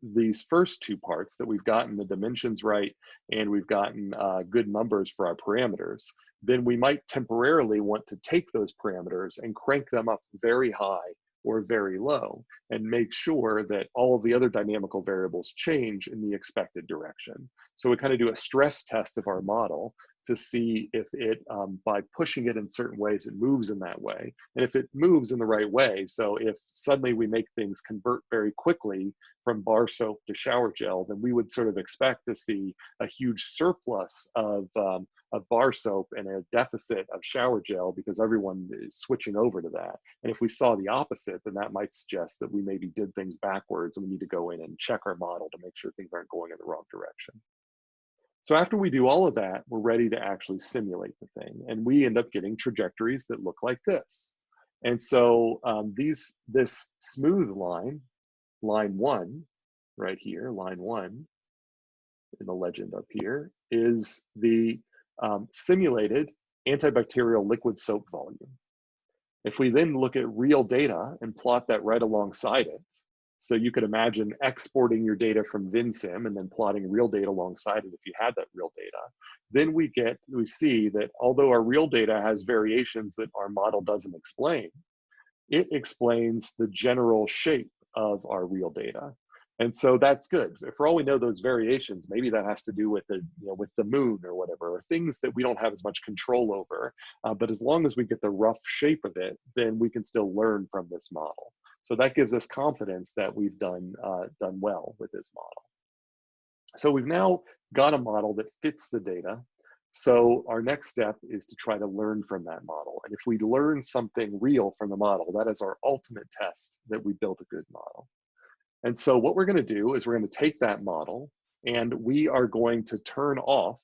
these first 2 parts, that we've gotten the dimensions right and we've gotten good numbers for our parameters, then we might temporarily want to take those parameters and crank them up very high or very low and make sure that all of the other dynamical variables change in the expected direction. So we kind of do a stress test of our model to see if it, by pushing it in certain ways, it moves in that way. And if it moves in the right way, so if suddenly we make things convert very quickly from bar soap to shower gel, then we would sort of expect to see a huge surplus of bar soap and a deficit of shower gel because everyone is switching over to that. And if we saw the opposite, then that might suggest that we maybe did things backwards and we need to go in and check our model to make sure things aren't going in the wrong direction. So after we do all of that, we're ready to actually simulate the thing. And we end up getting trajectories that look like this. And so this smooth line, line 1, right here, line 1, in the legend up here, is the simulated antibacterial liquid soap volume. If we then look at real data and plot that right alongside it, so you could imagine exporting your data from VinSim and then plotting real data alongside it if you had that real data, then we see that although our real data has variations that our model doesn't explain, it explains the general shape of our real data. And so that's good. For all we know, those variations, maybe that has to do with with the moon or whatever, or things that we don't have as much control over. But as long as we get the rough shape of it, then we can still learn from this model. So that gives us confidence that we've done well with this model. So we've now got a model that fits the data. So our next step is to try to learn from that model. And if we learn something real from the model, that is our ultimate test that we built a good model. And so what we're going to do is we're going to take that model and we are going to turn off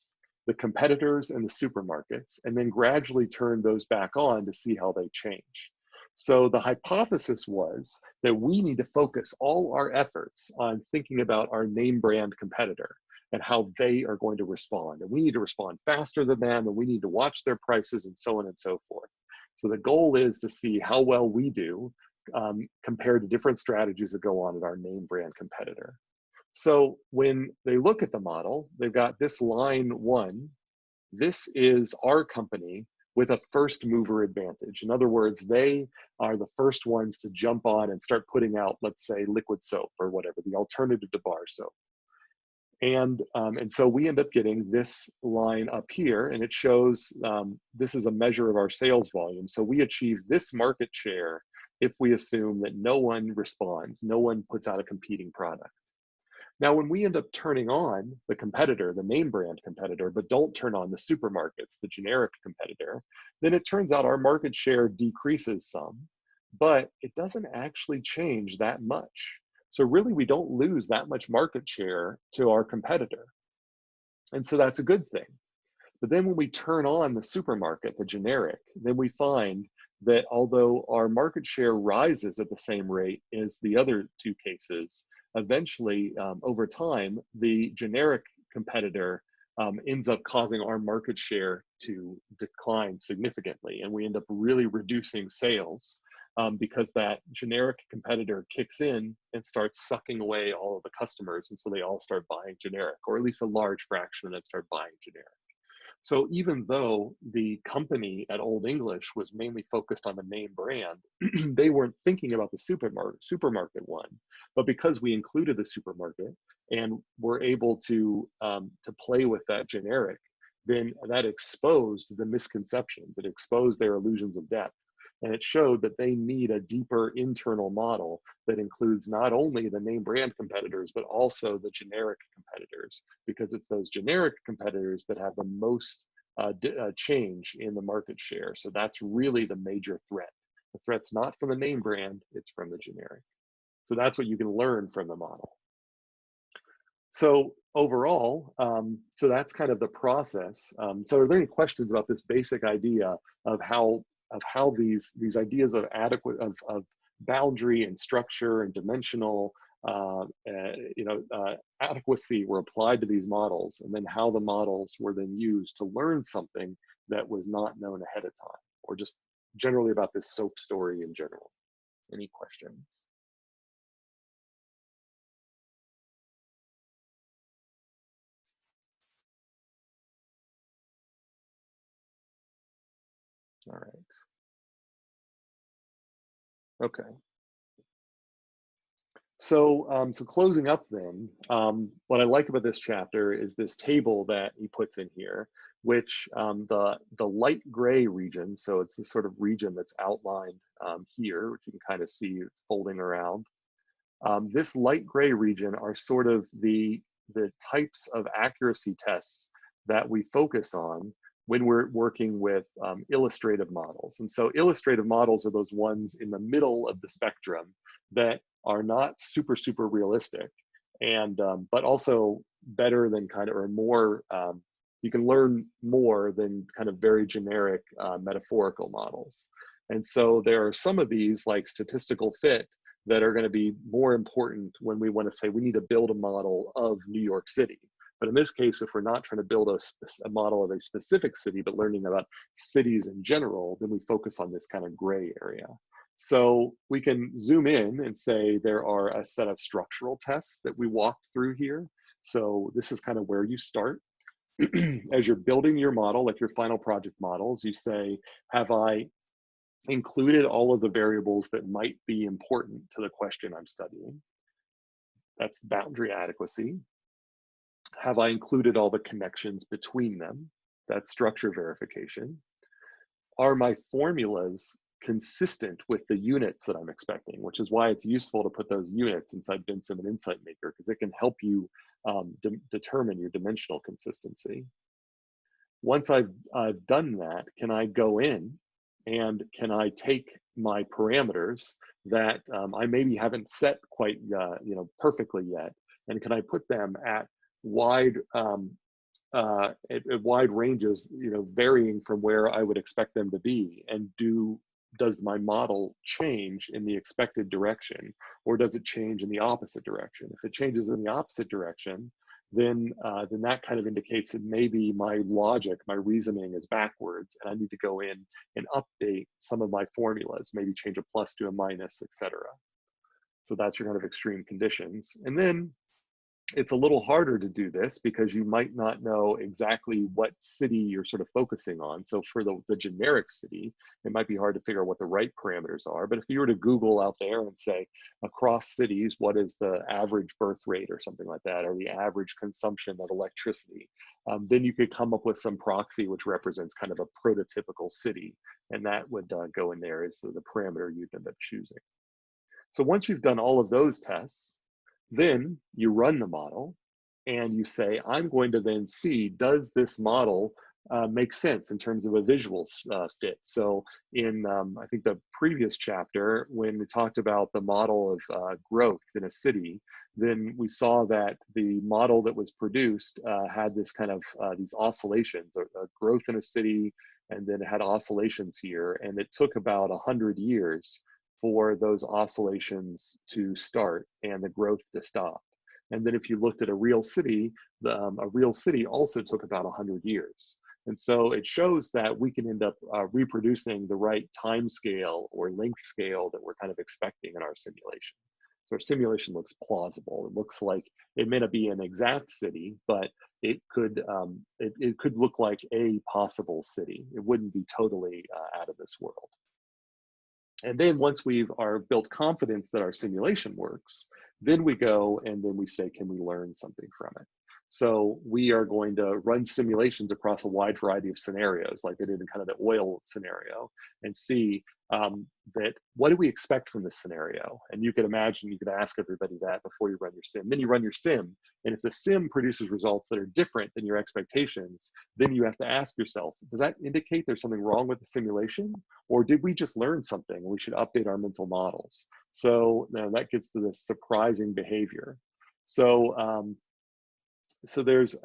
the competitors and the supermarkets and then gradually turn those back on to see how they change. So the hypothesis was that we need to focus all our efforts on thinking about our name brand competitor and how they are going to respond. And we need to respond faster than them, and we need to watch their prices and so on and so forth. So the goal is to see how well we do compared to different strategies that go on at our name brand competitor. So when they look at the model, they've got this line 1. This is our company with a first mover advantage. In other words, they are the first ones to jump on and start putting out, let's say, liquid soap or whatever, the alternative to bar soap. And so we end up getting this line up here, and it shows this is a measure of our sales volume. So we achieve this market share if we assume that no one responds, no one puts out a competing product. Now, when we end up turning on the competitor, the name brand competitor, but don't turn on the supermarkets, the generic competitor, then it turns out our market share decreases some, but it doesn't actually change that much. So really, we don't lose that much market share to our competitor. And so that's a good thing. But then when we turn on the supermarket, the generic, then we find that although our market share rises at the same rate as the other two cases, eventually, over time, the generic competitor ends up causing our market share to decline significantly. And we end up really reducing sales because that generic competitor kicks in and starts sucking away all of the customers. And so they all start buying generic, or at least a large fraction of them start buying generic. So even though the company at Old English was mainly focused on the name brand, they weren't thinking about the supermarket one. But because we included the supermarket and were able to play with that generic, then that exposed the misconceptions. It exposed their illusions of depth. And it showed that they need a deeper internal model that includes not only the name brand competitors, but also the generic competitors, because it's those generic competitors that have the most change in the market share. So that's really the major threat. The threat's not from the name brand, it's from the generic. So that's what you can learn from the model. So overall, so that's kind of the process. So are there any questions about this basic idea of how these ideas of boundary and structure and dimensional adequacy were applied to these models, and then how the models were then used to learn something that was not known ahead of time, or just generally about this soap story in general? Any questions? All right. Okay. So closing up then, what I like about this chapter is this table that he puts in here, which the light gray region, so it's the sort of region that's outlined here, which you can kind of see it's folding around. This light gray region are sort of the types of accuracy tests that we focus on when we're working with illustrative models. And so illustrative models are those ones in the middle of the spectrum that are not super, super realistic, and but also better than kind of, or more, you can learn more than kind of very generic metaphorical models. And so there are some of these, like statistical fit, that are going to be more important when we want to say we need to build a model of New York City. But in this case, if we're not trying to build a model of a specific city, but learning about cities in general, then we focus on this kind of gray area. So we can zoom in and say there are a set of structural tests that we walked through here. So this is kind of where you start. As you're building your model, like your final project models, you say, have I included all of the variables that might be important to the question I'm studying? That's boundary adequacy. Have I included all the connections between them? That's structure verification. Are my formulas consistent with the units that I'm expecting, which is why it's useful to put those units inside Binsim and Insight Maker, because it can help you determine your dimensional consistency. Once I've done that, can I go in and can I take my parameters that I maybe haven't set quite perfectly yet, and can I put them at wide wide ranges, varying from where I would expect them to be, and does my model change in the expected direction, or does it change in the opposite direction? If it changes in the opposite direction, then that kind of indicates that maybe my logic, my reasoning is backwards, and I need to go in and update some of my formulas, maybe change a plus to a minus, etc. So that's your kind of extreme conditions. And then it's a little harder to do this because you might not know exactly what city you're sort of focusing on. So for the generic city, it might be hard to figure out what the right parameters are. But if you were to Google out there and say, across cities, what is the average birth rate or something like that, or the average consumption of electricity, then you could come up with some proxy which represents kind of a prototypical city. And that would go in there as the parameter you'd end up choosing. So once you've done all of those tests, then you run the model and you say, I'm going to then see, does this model make sense in terms of a visual fit? So in, I think the previous chapter, when we talked about the model of growth in a city, then we saw that the model that was produced had this kind of, these oscillations, a growth in a city, and then it had oscillations here, and it took about 100 years for those oscillations to start and the growth to stop. And then if you looked at a real city, a real city also took about 100 years. And so it shows that we can end up reproducing the right time scale or length scale that we're kind of expecting in our simulation. So our simulation looks plausible. It looks like it may not be an exact city, but it could look like a possible city. It wouldn't be totally out of this world. And then once we've built confidence that our simulation works, then we go and then we say, can we learn something from it? So we are going to run simulations across a wide variety of scenarios, like they did in kind of the oil scenario, and see that what do we expect from this scenario? And you could imagine, you could ask everybody that before you run your sim. Then you run your sim, and if the sim produces results that are different than your expectations, then you have to ask yourself, does that indicate there's something wrong with the simulation? Or did we just learn something and we should update our mental models? So now that gets to this surprising behavior. So so there's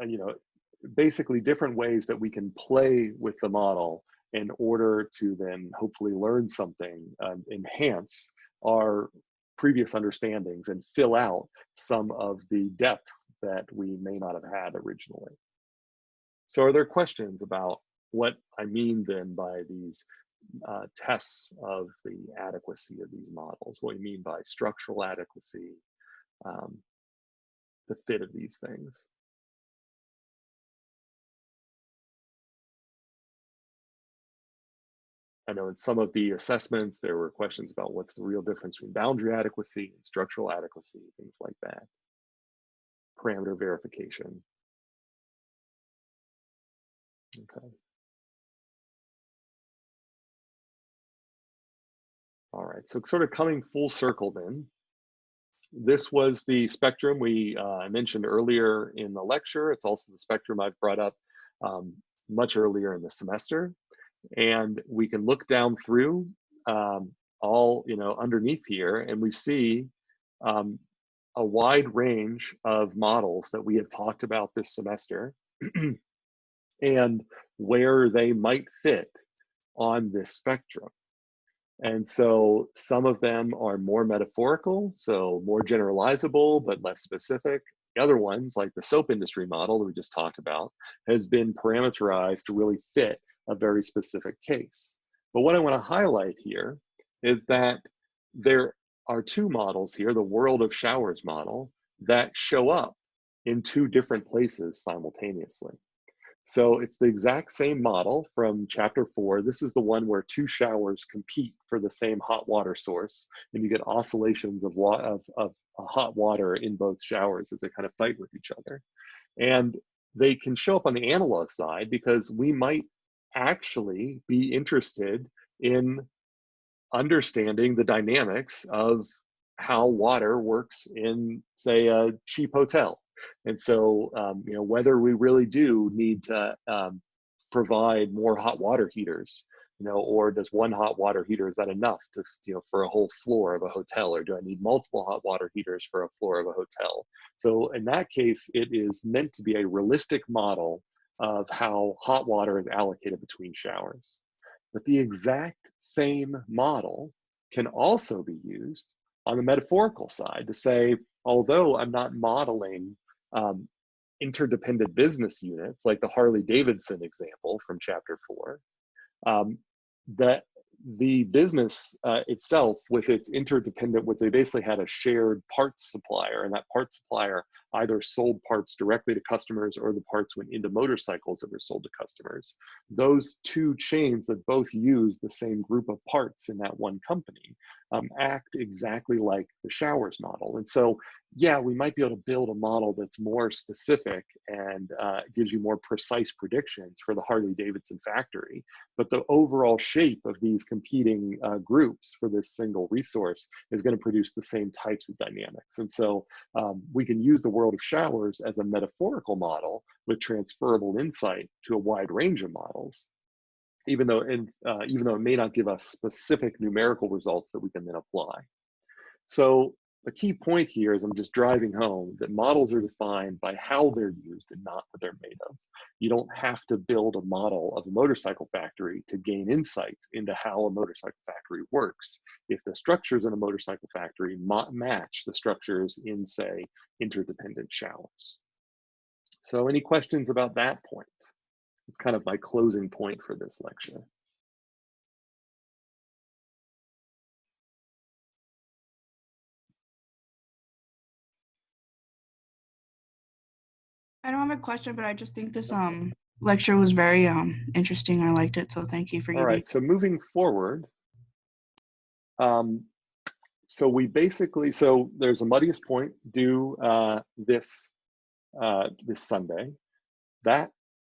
basically different ways that we can play with the model in order to then hopefully learn something, enhance our previous understandings, and fill out some of the depth that we may not have had originally. So are there questions about what I mean then by these tests of the adequacy of these models? What we mean by structural adequacy, the fit of these things? I know in some of the assessments, there were questions about what's the real difference between boundary adequacy and structural adequacy, things like that. Parameter verification. Okay. All right, so sort of coming full circle then. This was the spectrum we mentioned earlier in the lecture. It's also the spectrum I've brought up much earlier in the semester. And we can look down through all, underneath here, and we see a wide range of models that we have talked about this semester and where they might fit on this spectrum. And so some of them are more metaphorical, so more generalizable, but less specific. The other ones, like the soap industry model that we just talked about, has been parameterized to really fit a very specific case. But what I want to highlight here is that there are two models here, the world of showers model, that show up in two different places simultaneously. So it's the exact same model from chapter 4. This is the one where two showers compete for the same hot water source, and you get oscillations of hot water in both showers as they kind of fight with each other. And they can show up on the analog side because we might actually be interested in understanding the dynamics of how water works in, say, a cheap hotel. And so, whether we really do need to provide more hot water heaters, or does one hot water heater, is that enough to, for a whole floor of a hotel, or do I need multiple hot water heaters for a floor of a hotel? So in that case, it is meant to be a realistic model of how hot water is allocated between showers. But the exact same model can also be used on the metaphorical side to say, although I'm not modeling interdependent business units like the Harley-Davidson example from chapter 4, that the business itself with its interdependent, they basically had a shared parts supplier, and that parts supplier either sold parts directly to customers or the parts went into motorcycles that were sold to customers. Those two chains that both use the same group of parts in that one company act exactly like the showers model. And so, yeah, we might be able to build a model that's more specific and gives you more precise predictions for the Harley-Davidson factory, but the overall shape of these competing groups for this single resource is going to produce the same types of dynamics. And so we can use the world of showers as a metaphorical model with transferable insight to a wide range of models, even though it may not give us specific numerical results that we can then apply. So the key point here is I'm just driving home that models are defined by how they're used and not what they're made of. You don't have to build a model of a motorcycle factory to gain insights into how a motorcycle factory works if the structures in a motorcycle factory match the structures in, say, interdependent showers. So any questions about that point? It's kind of my closing point for this lecture. I don't have a question, but I just think this lecture was very interesting. I liked it, so thank you for giving. All right, so moving forward, so we basically, there's a muddiest point due this Sunday.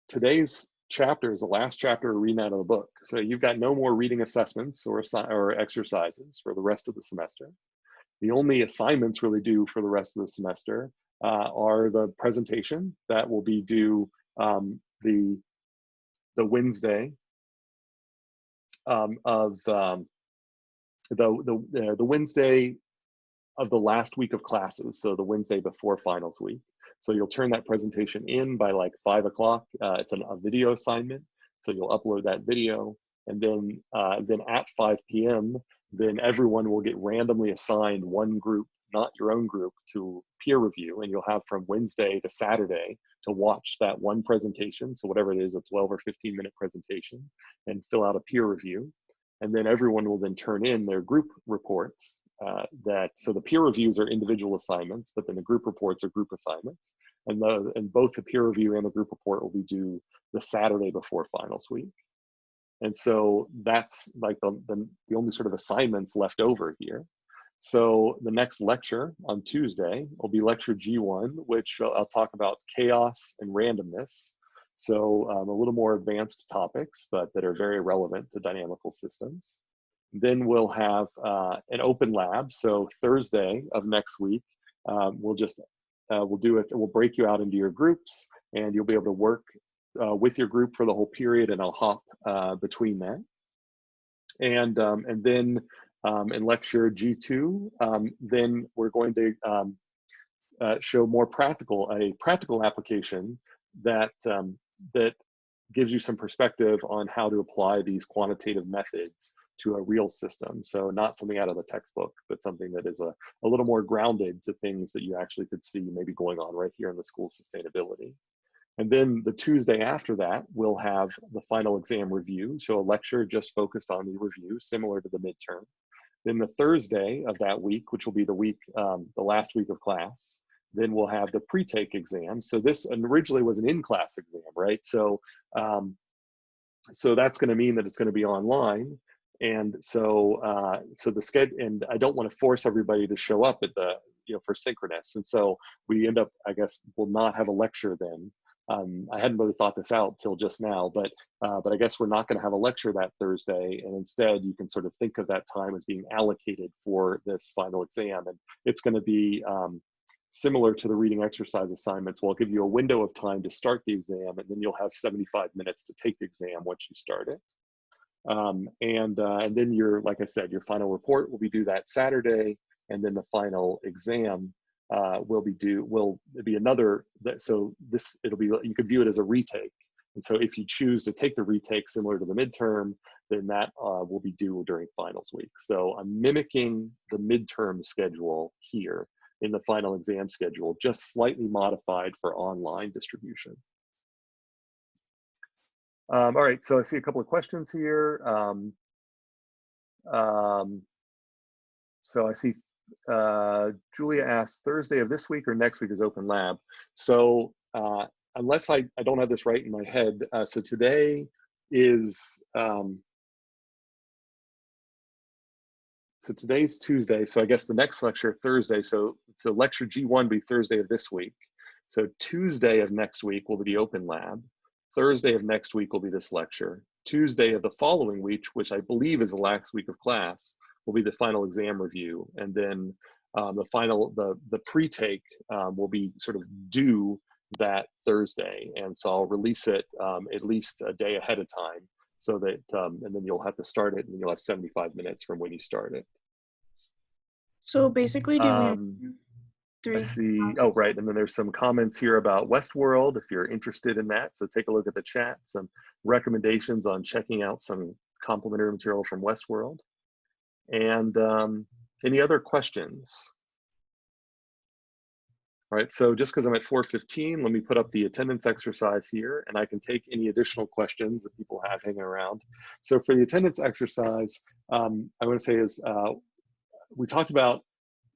Today's chapter is the last chapter of reading out of the book. So you've got no more reading assessments or exercises for the rest of the semester. The only assignments really due for the rest of the semester are the presentation that will be due the Wednesday the Wednesday of the last week of classes, so the Wednesday before finals week. So you'll turn that presentation in by like 5 o'clock. It's a video assignment, so you'll upload that video, and then at 5 p.m. then everyone will get randomly assigned one group, not your own group, to peer review, and you'll have from Wednesday to Saturday to watch that one presentation, so whatever it is, a 12 or 15-minute presentation, and fill out a peer review. And then everyone will then turn in their group reports. So the peer reviews are individual assignments, but then the group reports are group assignments. And both the peer review and the group report will be due the Saturday before finals week. And so that's like the only sort of assignments left over here. So the next lecture on Tuesday will be lecture G1, which I'll talk about chaos and randomness. So a little more advanced topics, but that are very relevant to dynamical systems. Then we'll have an open lab. So Thursday of next week, we'll break you out into your groups, and you'll be able to work with your group for the whole period, and I'll hop between that. And then in lecture G2, then we're going to show a practical application that that gives you some perspective on how to apply these quantitative methods to a real system. So not something out of the textbook, but something that is a little more grounded to things that you actually could see maybe going on right here in the School of Sustainability. And then the Tuesday after that, we'll have the final exam review. So a lecture just focused on the review, similar to the midterm. Then the Thursday of that week, which will be the week, the last week of class, then we'll have the pre-take exam. So this originally was an in-class exam, right? So, so that's going to mean that it's going to be online. And so, so the schedule, and I don't want to force everybody to show up at the, for synchronous. And so we end up, I guess, we'll not have a lecture then. I hadn't really thought this out till just now, but I guess we're not going to have a lecture that Thursday, and instead you can sort of think of that time as being allocated for this final exam, and it's going to be similar to the reading exercise assignments. We'll give you a window of time to start the exam, and then you'll have 75 minutes to take the exam once you start it. And then like I said, your final report will be due that Saturday, and then the final exam will be another. So you could view it as a retake. And so if you choose to take the retake similar to the midterm, then that will be due during finals week. So I'm mimicking the midterm schedule here in the final exam schedule, just slightly modified for online distribution. All right, so I see a couple of questions here. So I see Julia asked, Thursday of this week or next week is open lab. So unless I don't have this right in my head, so today is, so today's Tuesday, so I guess the next lecture Thursday, so lecture G1 will be Thursday of this week. So Tuesday of next week will be the open lab. Thursday of next week will be this lecture. Tuesday of the following week, which I believe is the last week of class, will be the final exam review. And then the pre-take will be sort of due that Thursday. And so I'll release it at least a day ahead of time, so that, and then you'll have to start it, and you'll have 75 minutes from when you start it. So basically, do we have I see, oh, right, and then there's some comments here about Westworld, if you're interested in that. So take a look at the chat, some recommendations on checking out some complementary material from Westworld. And any other questions? All right, so just because I'm at 4:15, let me put up the attendance exercise here, and I can take any additional questions that people have hanging around. So for the attendance exercise, I want to say is, we talked about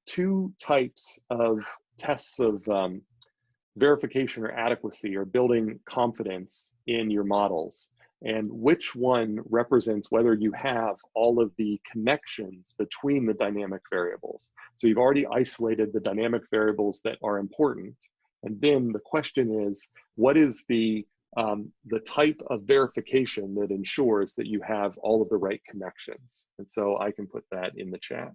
two types of tests of verification or adequacy, or building confidence in your models, and which one represents whether you have all of the connections between the dynamic variables. So you've already isolated the dynamic variables that are important, and then the question is, what is the type of verification that ensures that you have all of the right connections? And so I can put that in the chat.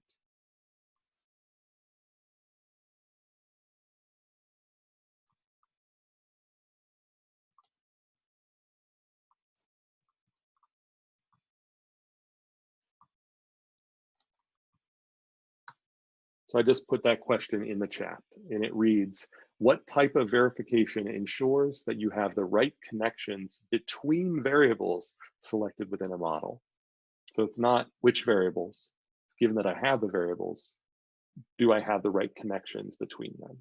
So I just put that question in the chat, and it reads, what type of verification ensures that you have the right connections between variables selected within a model? So it's not which variables, it's given that I have the variables, do I have the right connections between them?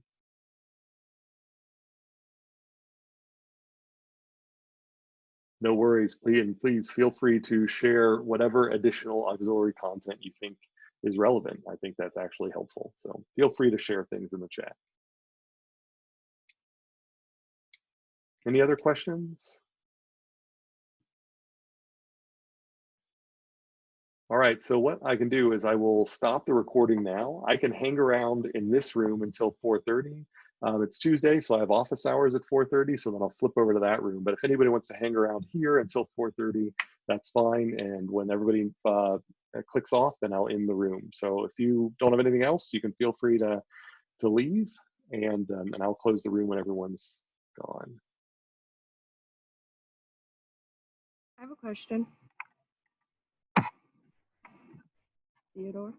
No worries, please feel free to share whatever additional auxiliary content you think is relevant. I think that's actually helpful. So feel free to share things in the chat. Any other questions? All right, so what I can do is I will stop the recording now. I can hang around in this room until 4:30. It's Tuesday, so I have office hours at 4:30, so then I'll flip over to that room. But if anybody wants to hang around here until 4:30, that's fine. And when everybody clicks off, then I'll end the room. So if you don't have anything else, you can feel free to leave, and I'll close the room when everyone's gone. I have a question. Theodore?